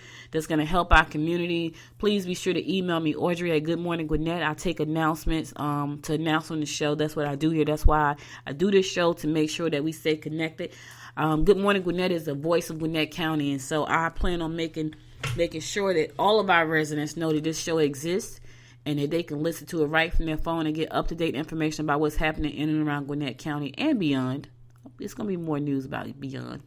going to help our community, please be sure to email me, Audrey at Good Morning Gwinnett. I take announcements to announce on the show. That's what I do here. That's why I do this show, to make sure that we stay connected. Good Morning Gwinnett is the voice of Gwinnett County, and so I plan on making sure that all of our residents know that this show exists, and that they can listen to it right from their phone and get up-to-date information about what's happening in and around Gwinnett County and beyond. It's going to be more news about it beyond.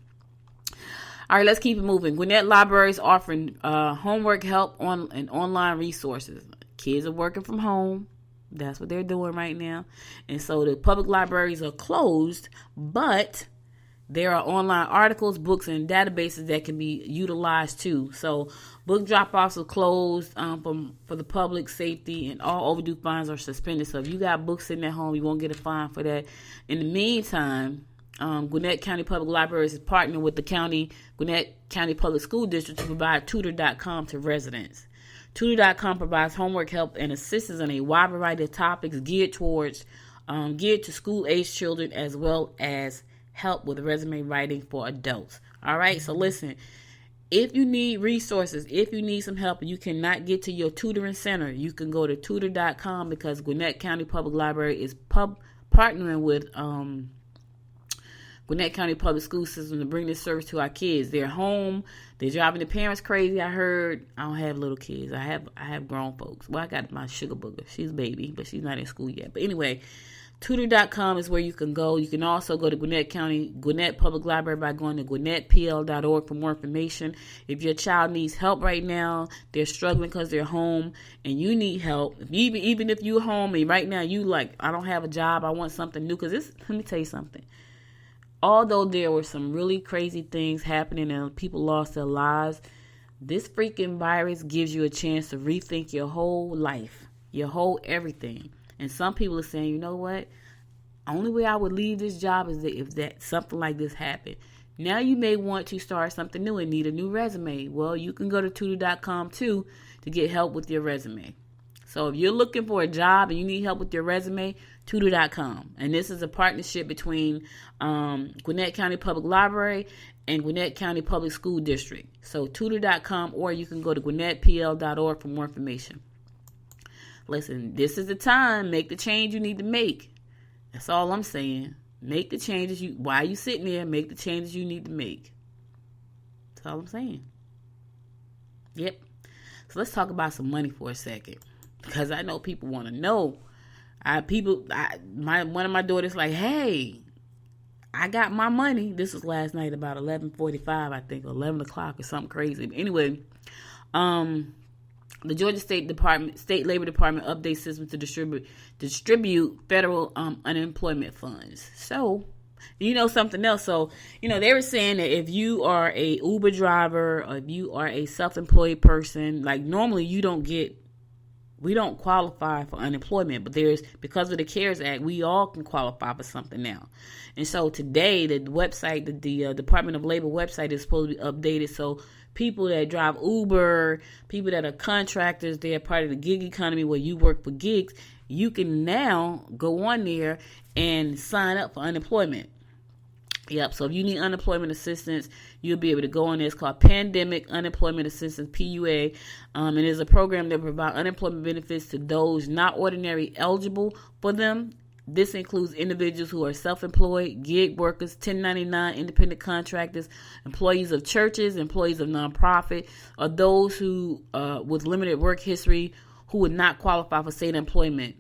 All right, let's keep it moving. Gwinnett Libraries offering homework help and online resources. Kids are working from home. That's what they're doing right now. And so the public libraries are closed, but there are online articles, books, and databases that can be utilized too. So book drop-offs are closed for the public safety, and all overdue fines are suspended. So if you got books sitting at home, you won't get a fine for that. In the meantime, Gwinnett County Public Libraries is partnering with the Gwinnett County Public School District to provide tutor.com to residents. Tutor.com provides homework help and assistance on a wide variety of topics geared to school-aged children, as well as help with resume writing for adults. All right, so listen, if you need resources, if you need some help and you cannot get to your tutoring center, you can go to tutor.com, because Gwinnett County Public Library is partnering with Gwinnett County Public School System to bring this service to our kids. They're home. They're driving the parents crazy. I heard. I don't have little kids. I have grown folks. Well, I got my sugar booger. She's a baby, but she's not in school yet. But anyway, tutor.com is where you can go. You can also go to Gwinnett Public Library by going to gwinnettpl.org for more information. If your child needs help right now, they're struggling because they're home and you need help. Even if you're home and right now you like, I don't have a job, I want something new. Because let me tell you something. Although there were some really crazy things happening and people lost their lives, This freaking virus gives you a chance to rethink your whole life, your whole everything. And some people are saying, you know what? Only way I would leave this job is if that something like this happened. Now you may want to start something new and need a new resume. Well, you can go to thru.com too to get help with your resume. So if you're looking for a job and you need help with your resume, thru.com. And this is a partnership between Gwinnett County Public Library and Gwinnett County Public School District. So thru.com, or you can go to gwinnettpl.org for more information. Listen, this is the time. Make the change you need to make. That's all I'm saying. Make the changes while you sitting there, make the changes you need to make. That's all I'm saying. Yep. So let's talk about some money for a second, because I know people want to know. One of my daughters like, hey, I got my money. This was last night about 11:45, I think, or 11 o'clock or something crazy. But anyway, the Georgia State Labor Department updates system to distribute federal unemployment funds. So, you know something else. So, they were saying that if you are a Uber driver or if you are a self-employed person, like normally we don't qualify for unemployment, but because of the CARES Act, we all can qualify for something now. And so today, the website, the Department of Labor website is supposed to be updated. So people that drive Uber, people that are contractors, they're part of the gig economy where you work for gigs, you can now go on there and sign up for unemployment. Yep. So if you need unemployment assistance, you'll be able to go on there. It's called Pandemic Unemployment Assistance, PUA. And it's a program that provides unemployment benefits to those not ordinarily eligible for them. This includes individuals who are self-employed, gig workers, 1099 independent contractors, employees of churches, employees of nonprofit, or those who with limited work history who would not qualify for state employment.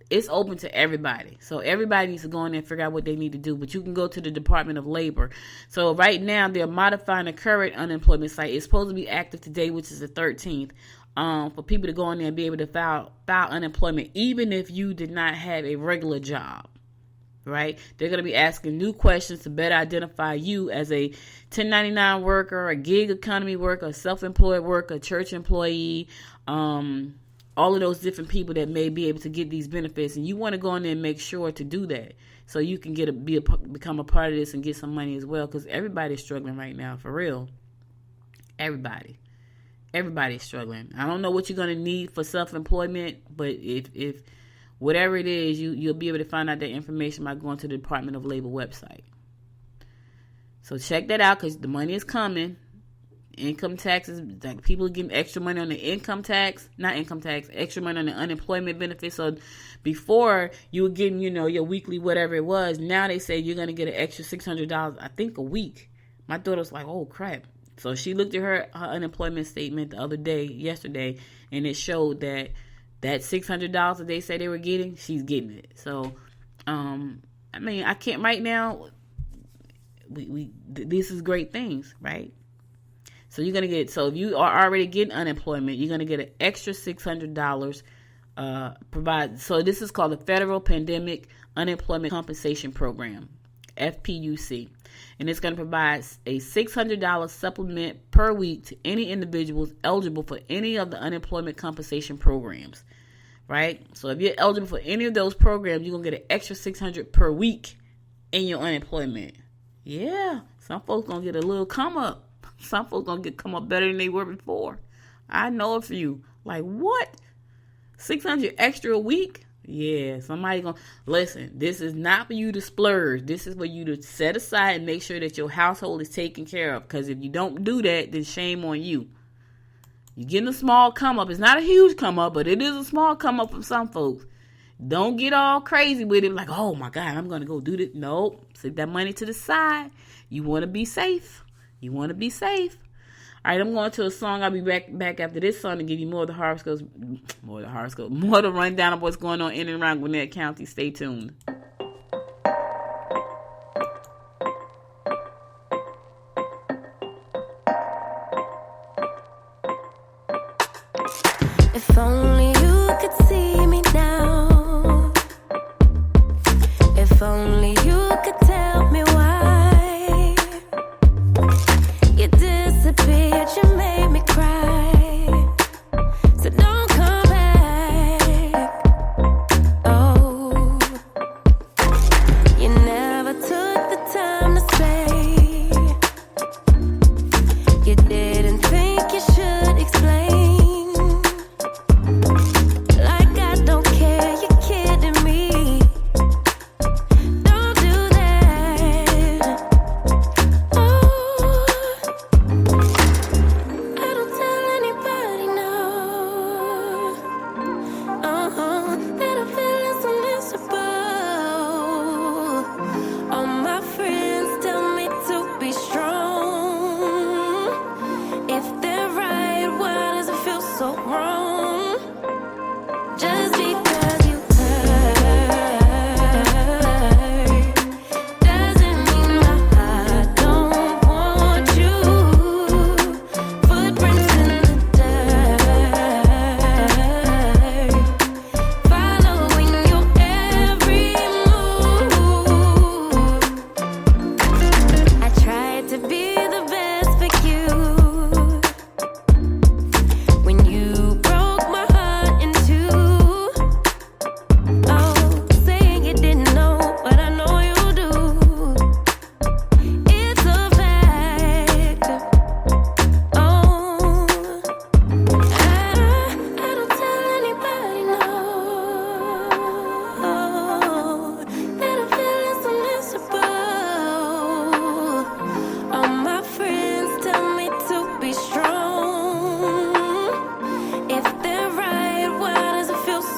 It's open to everybody. So everybody needs to go in there and figure out what they need to do. But you can go to the Department of Labor. So right now, they're modifying the current unemployment site. It's supposed to be active today, which is the 13th, for people to go in there and be able to file unemployment, even if you did not have a regular job. Right? They're going to be asking new questions to better identify you as a 1099 worker, a gig economy worker, a self-employed worker, a church employee, all of those different people that may be able to get these benefits. And you want to go in there and make sure to do that so you can become a part of this and get some money as well, because everybody's struggling right now, for real. Everybody's struggling. I don't know what you're going to need for self-employment, but if whatever it is, you'll be able to find out that information by going to the Department of Labor website. So check that out, because the money is coming. Income taxes, like people are getting extra money on the extra money on the unemployment benefits. So before you were getting, your weekly whatever it was, now they say you're going to get an extra $600, I think, a week. My daughter was like, oh crap. So she looked at her unemployment statement yesterday, and it showed that $600 that they say they were getting, she's getting it. So, I can't right now. This is great things, right? So you're going to get, so if you are already getting unemployment, you're going to get an extra $600 provided. So this is called the Federal Pandemic Unemployment Compensation Program, FPUC. And it's going to provide a $600 supplement per week to any individuals eligible for any of the unemployment compensation programs, right? So if you're eligible for any of those programs, you're going to get an extra $600 per week in your unemployment. Yeah, some folks going to get a little come up. Some folks going to come up better than they were before. I know a few. Like, what? $600 extra a week? Yeah, somebody going to... Listen, this is not for you to splurge. This is for you to set aside and make sure that your household is taken care of. Because if you don't do that, then shame on you. You're getting a small come up. It's not a huge come up, but it is a small come up from some folks. Don't get all crazy with it. Like, oh my God, I'm going to go do this. Nope. Set that money to the side. You want to be safe. You want to be safe. All right, I'm going to a song. I'll be back after this song to give you more of the horoscopes, more of the rundown of what's going on in and around Gwinnett County. Stay tuned. If only you could see me now. If only you could tell me why you disappeared. You made me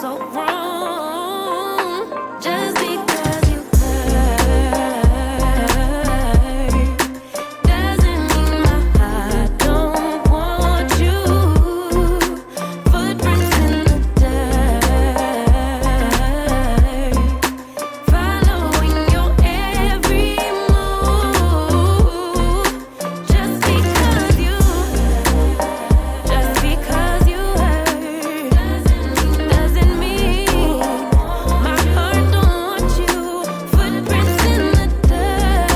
so wrong. Just because you hurt doesn't mean my heart don't want you. Footprints in the dirt, following your every move. Just because you hurt doesn't mean my heart don't want you. Footprints in the dirt,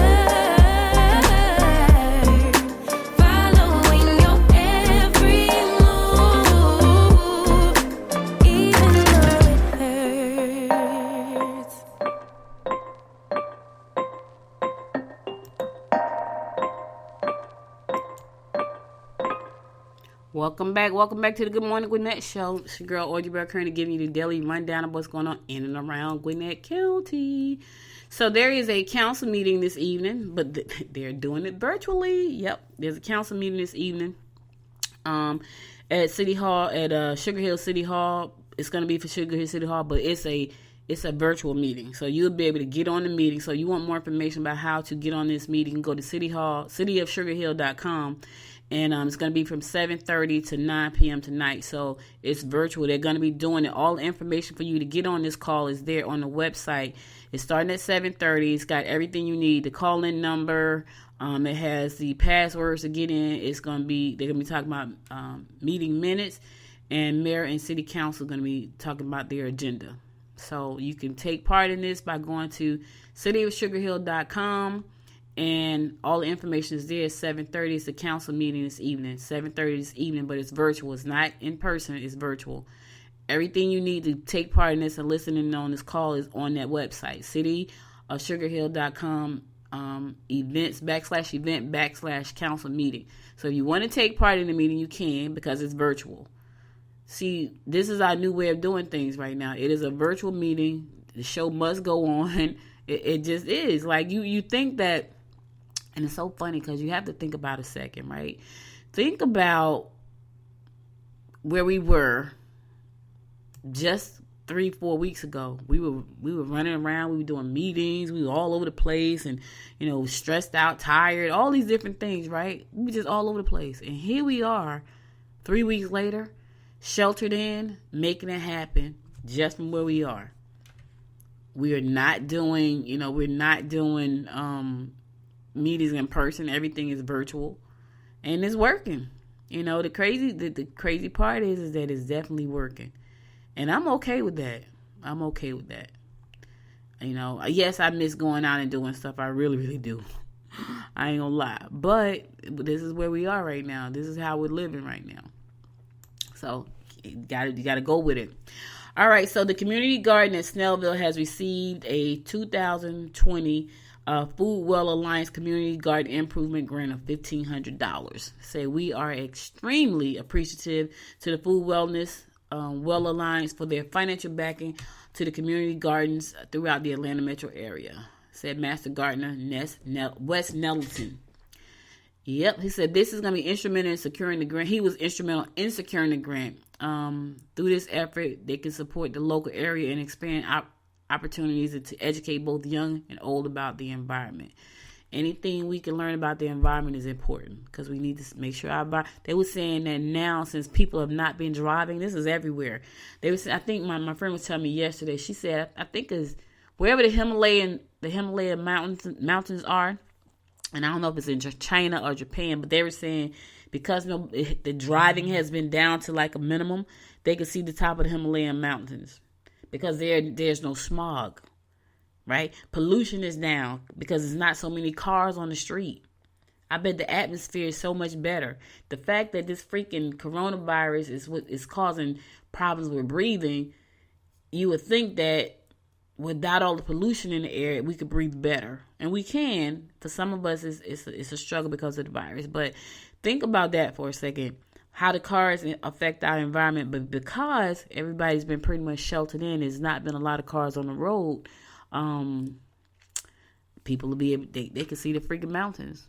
following your every move, even though it hurts. Welcome back to the Good Morning Gwinnett Show. It's your girl, Audrey Bell Kearney, giving you the daily rundown of what's going on in and around Gwinnett County. So there is a council meeting this evening, but they're doing it virtually. Yep, there's a council meeting this evening at City Hall, at Sugar Hill City Hall. It's going to be for Sugar Hill City Hall, but it's a virtual meeting. So you'll be able to get on the meeting. So you want more information about how to get on this meeting, go to cityofsugarhill.com. And it's going to be from 7:30 to 9 p.m. tonight. So it's virtual. They're going to be doing it. All the information for you to get on this call is there on the website. It's starting at 7:30. It's got everything you need. The call-in number. It has the passwords to get in. They're going to be talking about meeting minutes. And mayor and city council are going to be talking about their agenda. So you can take part in this by going to cityofsugarhill.com. And all the information is there. 7:30 is the council meeting this evening. 7:30 this evening, but it's virtual. It's not in person. It's virtual. Everything you need to take part in this and listening on this call is on that website. cityofsugarhill.com event/council meeting. So if you want to take part in the meeting, you can, because it's virtual. See, this is our new way of doing things right now. It is a virtual meeting. The show must go on. It just is. Like you think that. And it's so funny because you have to think about a second, right? Think about where we were just 3-4 weeks ago. We were running around. We were doing meetings. We were all over the place and, stressed out, tired, all these different things, right? We were just all over the place. And here we are 3 weeks later, sheltered in, making it happen just from where we are. We are not doing, meetings in person. Everything is virtual, and it's working. The crazy part is that it's definitely working, and I'm okay with that. Yes, I miss going out and doing stuff. I really, really do. I ain't gonna lie, but this is where we are right now. This is how we're living right now. So you gotta go with it. All right. So the community garden at Snellville has received a 2020 Food Well Alliance Community Garden Improvement Grant of $1,500. Say we are extremely appreciative to the Food Wellness Well Alliance for their financial backing to the community gardens throughout the Atlanta metro area, said Master Gardener Wes Nettleton. Yep, he said this is going to be instrumental in securing the grant. He was instrumental in securing the grant. Through this effort, they can support the local area and expand opportunities to educate both young and old about the environment. Anything we can learn about the environment is important because we need to make sure they were saying that now, since people have not been driving, this is everywhere. They were saying, I think my friend was telling me yesterday, she said, I think is wherever the Himalaya mountains are, and I don't know if it's in China or Japan, but they were saying because the driving has been down to like a minimum, they can see the top of the Himalayan mountains because there's no smog, right? Pollution is down because there's not so many cars on the street. I bet the atmosphere is so much better. The fact that this freaking coronavirus is what is causing problems with breathing, you would think that without all the pollution in the air, we could breathe better. And we can. For some of us, it's a struggle because of the virus. But think about that for a second. How the cars affect our environment. But because everybody's been pretty much sheltered in, there's not been a lot of cars on the road. People will be able, they can see the freaking mountains.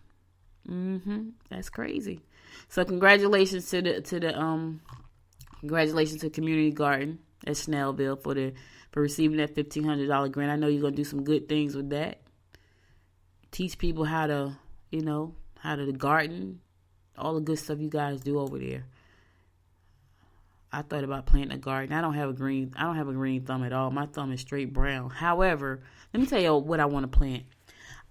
That's crazy. So congratulations to the community garden. at Snellville for receiving that $1,500 grant. I know you're going to do some good things with that. Teach people how to garden, all the good stuff you guys do over there. I thought about planting a garden. I don't have a green thumb at all. My thumb is straight brown. However, let me tell you what I want to plant.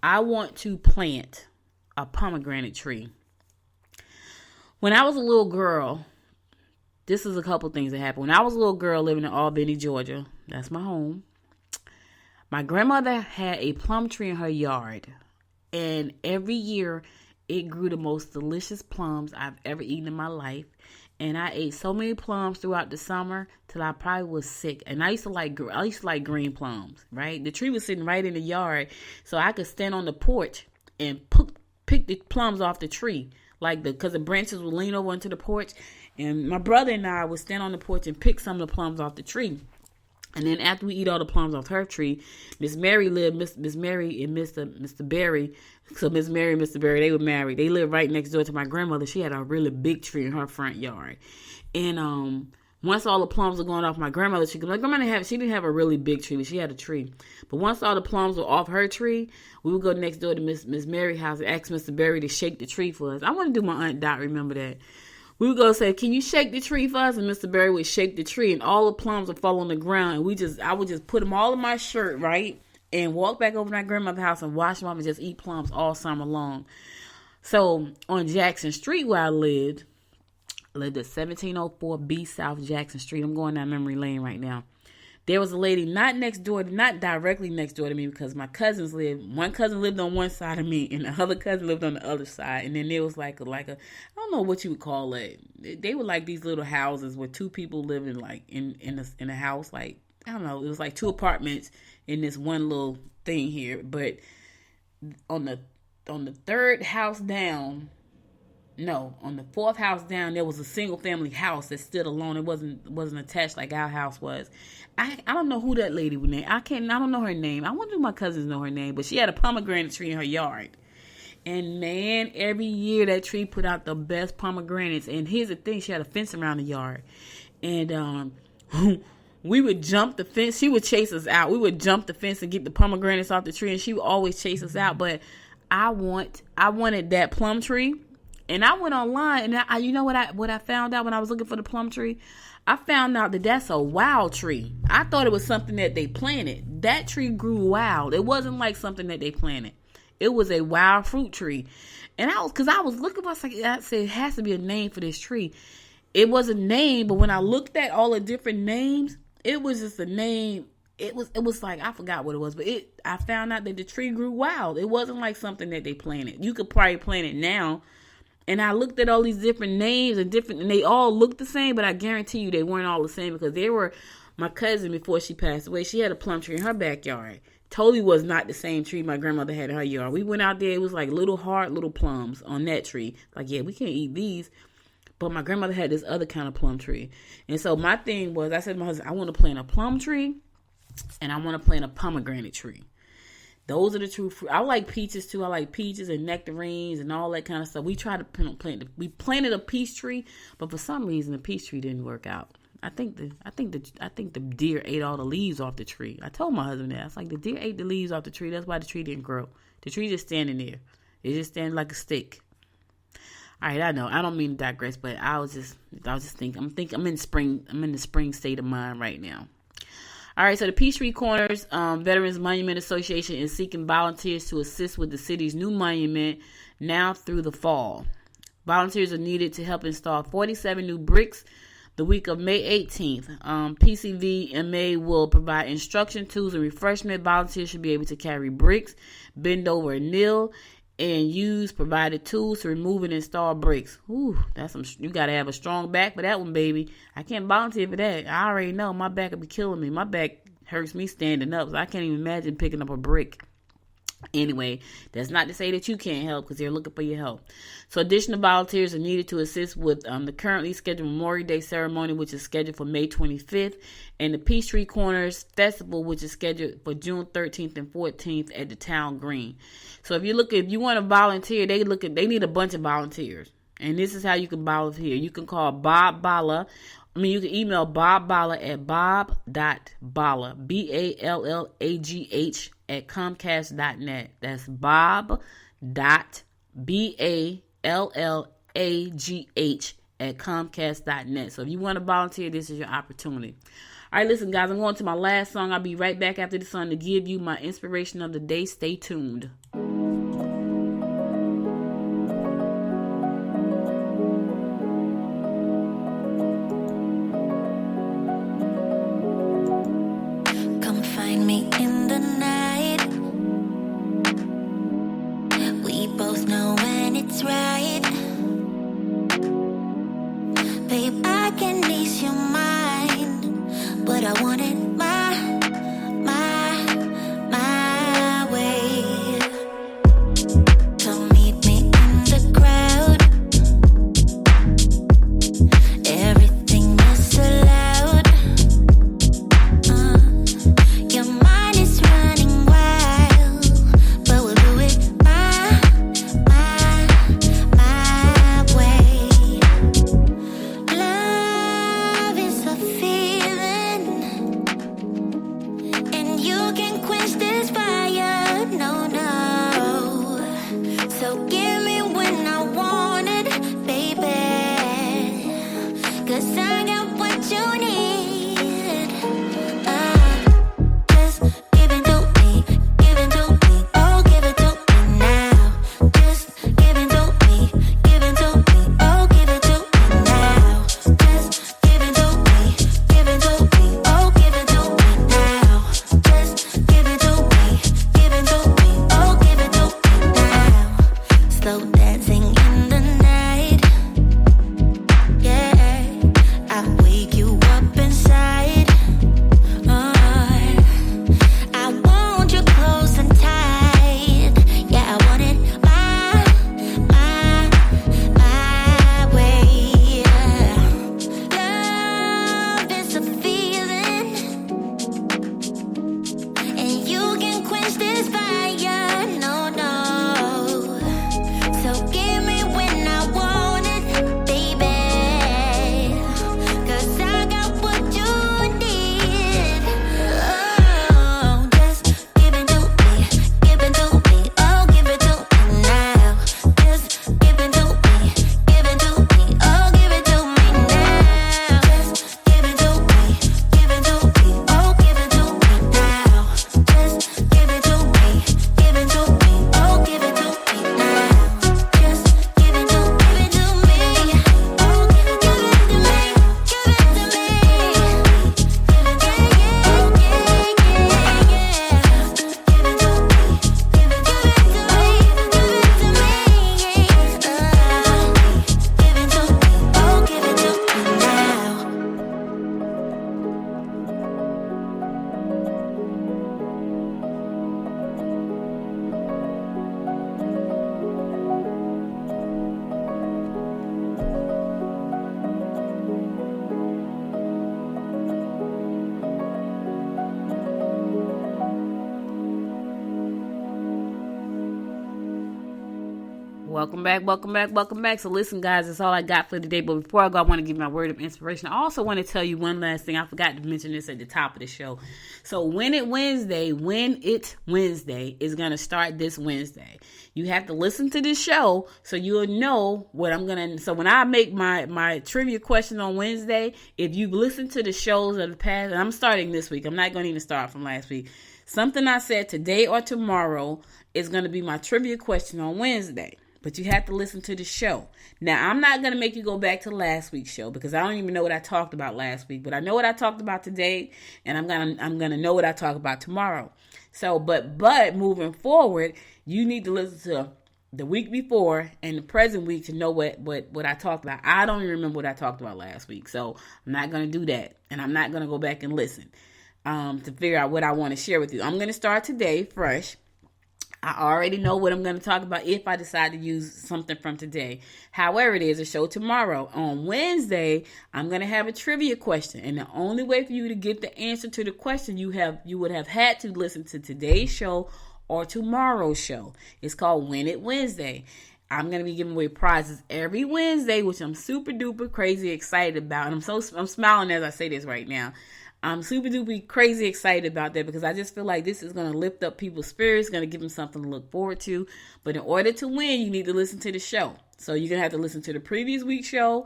I want to plant a pomegranate tree. When I was a little girl, this is a couple things that happened. When I was a little girl living in Albany, Georgia, that's my home, my grandmother had a plum tree in her yard. And every year, it grew the most delicious plums I've ever eaten in my life. And I ate so many plums throughout the summer till I probably was sick. And I used to like green plums, right? The tree was sitting right in the yard, so I could stand on the porch and pick the plums off the tree, because the branches would lean over into the porch. And my brother and I would stand on the porch and pick some of the plums off the tree. And then after we eat all the plums off her tree, Miss Mary and Mr. Berry. So Miss Mary and Mr. Berry, they were married. They lived right next door to my grandmother. She had a really big tree in her front yard. And once all the plums were going off my grandmother, she didn't have a really big tree, but she had a tree. But once all the plums were off her tree, we would go next door to Miss Mary's house and ask Mr. Berry to shake the tree for us. I want to do my Aunt Dot, remember that. We would go say, "Can you shake the tree for us?" And Mr. Berry would shake the tree, and all the plums would fall on the ground. And I would just put them all in my shirt, right? And walk back over to my grandmother's house and wash them off and just eat plums all summer long. So on Jackson Street where I lived at 1704 B South Jackson Street. I'm going down memory lane right now. There was a lady not directly next door to me, because my cousins lived. One cousin lived on one side of me, and the other cousin lived on the other side. And then there was like a I don't know what you would call it. They were like these little houses where two people living like in a house. Like, I don't know. It was like two apartments in this one little thing here. But on the third house down. No, on the fourth house down, there was a single family house that stood alone. It wasn't attached like our house was. I don't know who that lady was named. I don't know her name. I wonder if my cousins know her name, but she had a pomegranate tree in her yard. And man, every year that tree put out the best pomegranates. And here's the thing, she had a fence around the yard. And we would jump the fence. She would chase us out. We would jump the fence and get the pomegranates off the tree, and she would always chase us out. But I wanted that plum tree. And I went online, and you know what I found out when I was looking for the plum tree? I found out that that's a wild tree. I thought it was something that they planted. That tree grew wild. It wasn't like something that they planted. It was a wild fruit tree. And I was looking, I said, it has to be a name for this tree. It was a name, but when I looked at all the different names, it was just a name. It was like, I forgot what it was, but I found out that the tree grew wild. It wasn't like something that they planted. You could probably plant it now. And I looked at all these different names and they all looked the same, but I guarantee you they weren't all the same, because they were my cousin before she passed away. She had a plum tree in her backyard. Totally was not the same tree my grandmother had in her yard. We went out there, it was like little plums on that tree. Like, yeah, we can't eat these. But my grandmother had this other kind of plum tree. And so my thing was, I said to my husband, I want to plant a plum tree and I want to plant a pomegranate tree. Those are the two fruit. I like peaches too. I like peaches and nectarines and all that kind of stuff. We tried to we planted a peach tree, but for some reason the peach tree didn't work out. I think the deer ate all the leaves off the tree. I told my husband that. I was like, the deer ate the leaves off the tree. That's why the tree didn't grow. The tree just standing there. It just standing like a stick. All right, I know. I don't mean to digress, but I was just thinking. I'm in the spring state of mind right now. All right, so the Peachtree Corners Veterans Monument Association is seeking volunteers to assist with the city's new monument now through the fall. Volunteers are needed to help install 47 new bricks the week of May 18th. PCVMA will provide instruction, tools, and refreshment. Volunteers should be able to carry bricks, bend over and kneel, and use provided tools to remove and install bricks. Ooh, you got to have a strong back for that one, baby. I can't volunteer for that. I already know my back will be killing me. My back hurts me standing up, so I can't even imagine picking up a brick. Anyway, that's not to say that you can't help, because they're looking for your help. So additional volunteers are needed to assist with the currently scheduled Memorial Day ceremony, which is scheduled for May 25th, and the Peachtree Corners Festival, which is scheduled for June 13th and 14th at the Town Green. So if you want to volunteer, they need a bunch of volunteers. And this is how you can volunteer. You can call Bob Balla. You can email Bob Balla at bob.balla, BALLAGH, at Comcast.net. That's bob.ballagh at Comcast.net. So if you want to volunteer, this is your opportunity. All right, listen, guys, I'm going to my last song. I'll be right back after the song to give you my inspiration of the day. Stay tuned. Come find me in the night. We both know when it's right. Babe, I can ease your mind, but I want it my way. So meet me in the crowd. Everything is allowed. Your mind is running wild, but we'll do it my way. Love is a feeling, and you can quench this fire. No. So give me when I want it, baby. 'Cause I got what you need. Just give it to me, oh, give it to me now. Just give it to me, oh, give it to me now. Just give it to me, oh, give it to me now. Just give it to me, oh, give it to me now. Slow dancing in the night, yeah. I wake you up inside. I want you close and tight. Yeah, I want it my way. Love is a feeling, and you can quench this fire. No. So give me when I want it, baby. 'Cause I got what you need. Oh, just give it to me, oh, give it to me now. Just give it to me, oh, give it to me now. Just give it to me, oh, give it to me now. Just give it to me, oh, give it to me now. Just give it to me, oh, give it to me. Give it to me, Welcome back. So listen, guys, that's all I got for today. But before I go, I want to give my word of inspiration. I also want to tell you one last thing. I forgot to mention this at the top of the show. So When It Wednesday is going to start this Wednesday. You have to listen to this show so you'll know what I'm going to. So when I make my trivia question on Wednesday, if you've listened to the shows of the past, and I'm starting this week. I'm not going to even start from last week. Something I said today or tomorrow is going to be my trivia question on Wednesday. But you have to listen to the show. Now, I'm not going to make you go back to last week's show because I don't even know what I talked about last week. But I know what I talked about today, and I'm gonna know what I talk about tomorrow. So, but moving forward, you need to listen to the week before and the present week to know what I talked about. I don't even remember what I talked about last week. So I'm not going to do that. And I'm not going to go back and listen to figure out what I want to share with you. I'm going to start today fresh. I already know what I'm going to talk about if I decide to use something from today. However, there's a show tomorrow. On Wednesday, I'm going to have a trivia question. And the only way for you to get the answer to the question, you would have had to listen to today's show or tomorrow's show. It's called When It Wednesday. I'm going to be giving away prizes every Wednesday, which I'm super duper crazy excited about. And I'm smiling as I say this right now. I'm super duper crazy excited about that because I just feel like this is going to lift up people's spirits, going to give them something to look forward to. But in order to win, you need to listen to the show. So you're going to have to listen to the previous week's show,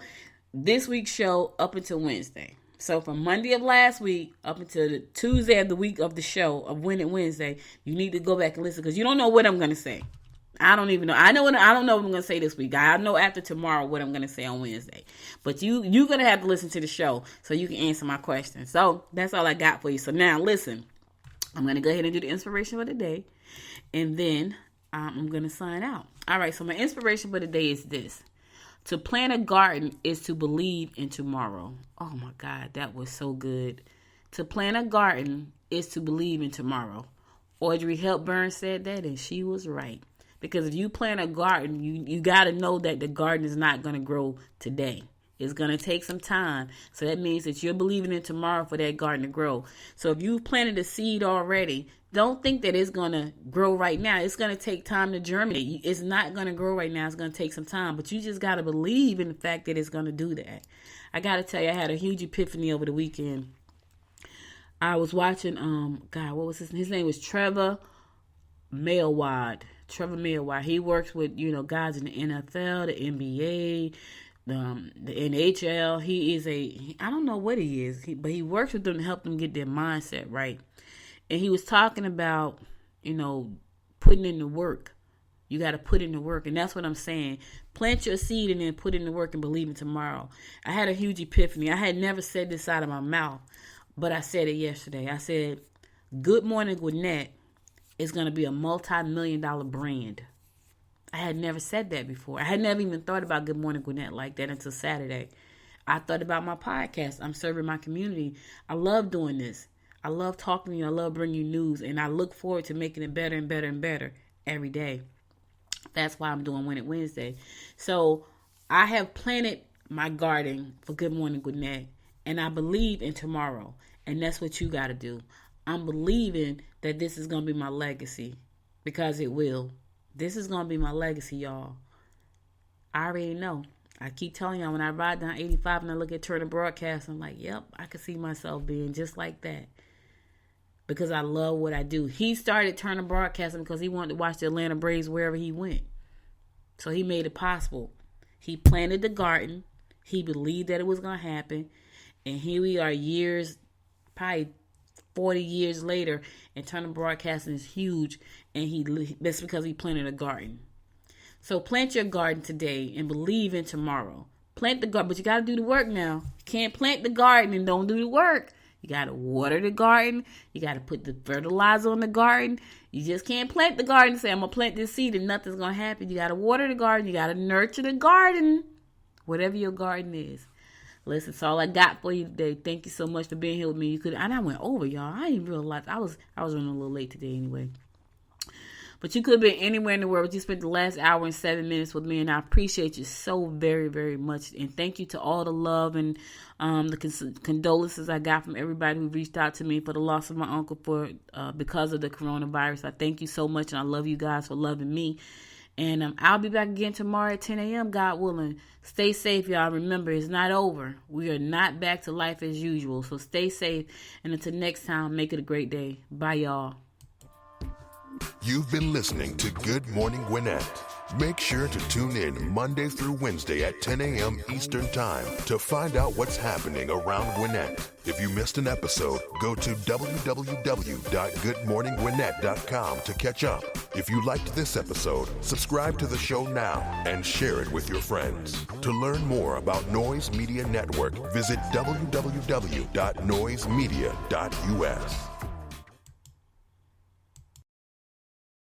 this week's show, up until Wednesday. So from Monday of last week up until the Tuesday of the week of the show of Gwinnett Wednesday, you need to go back and listen because you don't know what I'm going to say. I don't even know. I don't know what I'm going to say this week. I know after tomorrow what I'm going to say on Wednesday. But you're going to have to listen to the show so you can answer my questions. So that's all I got for you. So now listen, I'm going to go ahead and do the inspiration for the day. And then I'm going to sign out. All right. So my inspiration for the day is this. To plant a garden is to believe in tomorrow. Oh my God, that was so good. To plant a garden is to believe in tomorrow. Audrey Hepburn said that and she was right. Because if you plant a garden, you got to know that the garden is not going to grow today. It's going to take some time. So that means that you're believing in tomorrow for that garden to grow. So if you've planted a seed already, don't think that it's going to grow right now. It's going to take time to germinate. It's not going to grow right now. It's going to take some time. But you just got to believe in the fact that it's going to do that. I got to tell you, I had a huge epiphany over the weekend. I was watching, what was his name was Trevor Mailwad. He works with, guys in the NFL, the NBA, the NHL. He is I don't know what he is, but he works with them to help them get their mindset right. And he was talking about, putting in the work. You got to put in the work. And that's what I'm saying. Plant your seed and then put in the work and believe in tomorrow. I had a huge epiphany. I had never said this out of my mouth, but I said it yesterday. I said, Good Morning Gwinnett is going to be a multi-million-dollar brand. I had never said that before. I had never even thought about Good Morning Gwinnett like that until Saturday. I thought about my podcast. I'm serving my community. I love doing this. I love talking to you. I love bringing you news. And I look forward to making it better and better and better every day. That's why I'm doing Gwinnett Wednesday. So I have planted my garden for Good Morning Gwinnett. And I believe in tomorrow. And that's what you got to do. I'm believing that this is going to be my legacy. Because it will. This is going to be my legacy, y'all. I already know. I keep telling y'all when I ride down 85 and I look at Turner Broadcast, I'm like, yep, I can see myself being just like that. Because I love what I do. He started Turner Broadcasting because he wanted to watch the Atlanta Braves wherever he went. So he made it possible. He planted the garden. He believed that it was going to happen. And here we are years, probably 40 years later, and Turner Broadcasting is huge. And that's because he planted a garden. So plant your garden today and believe in tomorrow. Plant the garden, but you got to do the work now. You can't plant the garden and don't do the work. You got to water the garden. You got to put the fertilizer on the garden. You just can't plant the garden and say, I'm going to plant this seed and nothing's going to happen. You got to water the garden. You got to nurture the garden, whatever your garden is. Listen, that's all I got for you today. Thank you so much for being here with me. And I went over, y'all. I didn't realize I was running a little late today anyway. But you could have been anywhere in the world. But you spent the last hour and 7 minutes with me, and I appreciate you so very, very much. And thank you to all the love and the condolences I got from everybody who reached out to me for the loss of my uncle because of the coronavirus. I thank you so much, and I love you guys for loving me. And I'll be back again tomorrow at 10 a.m., God willing. Stay safe, y'all. Remember, it's not over. We are not back to life as usual. So stay safe. And until next time, make it a great day. Bye, y'all. You've been listening to Good Morning Gwinnett. Make sure to tune in Monday through Wednesday at 10 a.m. Eastern Time to find out what's happening around Gwinnett. If you missed an episode, go to www.goodmorninggwinnett.com to catch up. If you liked this episode, subscribe to the show now and share it with your friends. To learn more about Noise Media Network, visit www.noisemedia.us.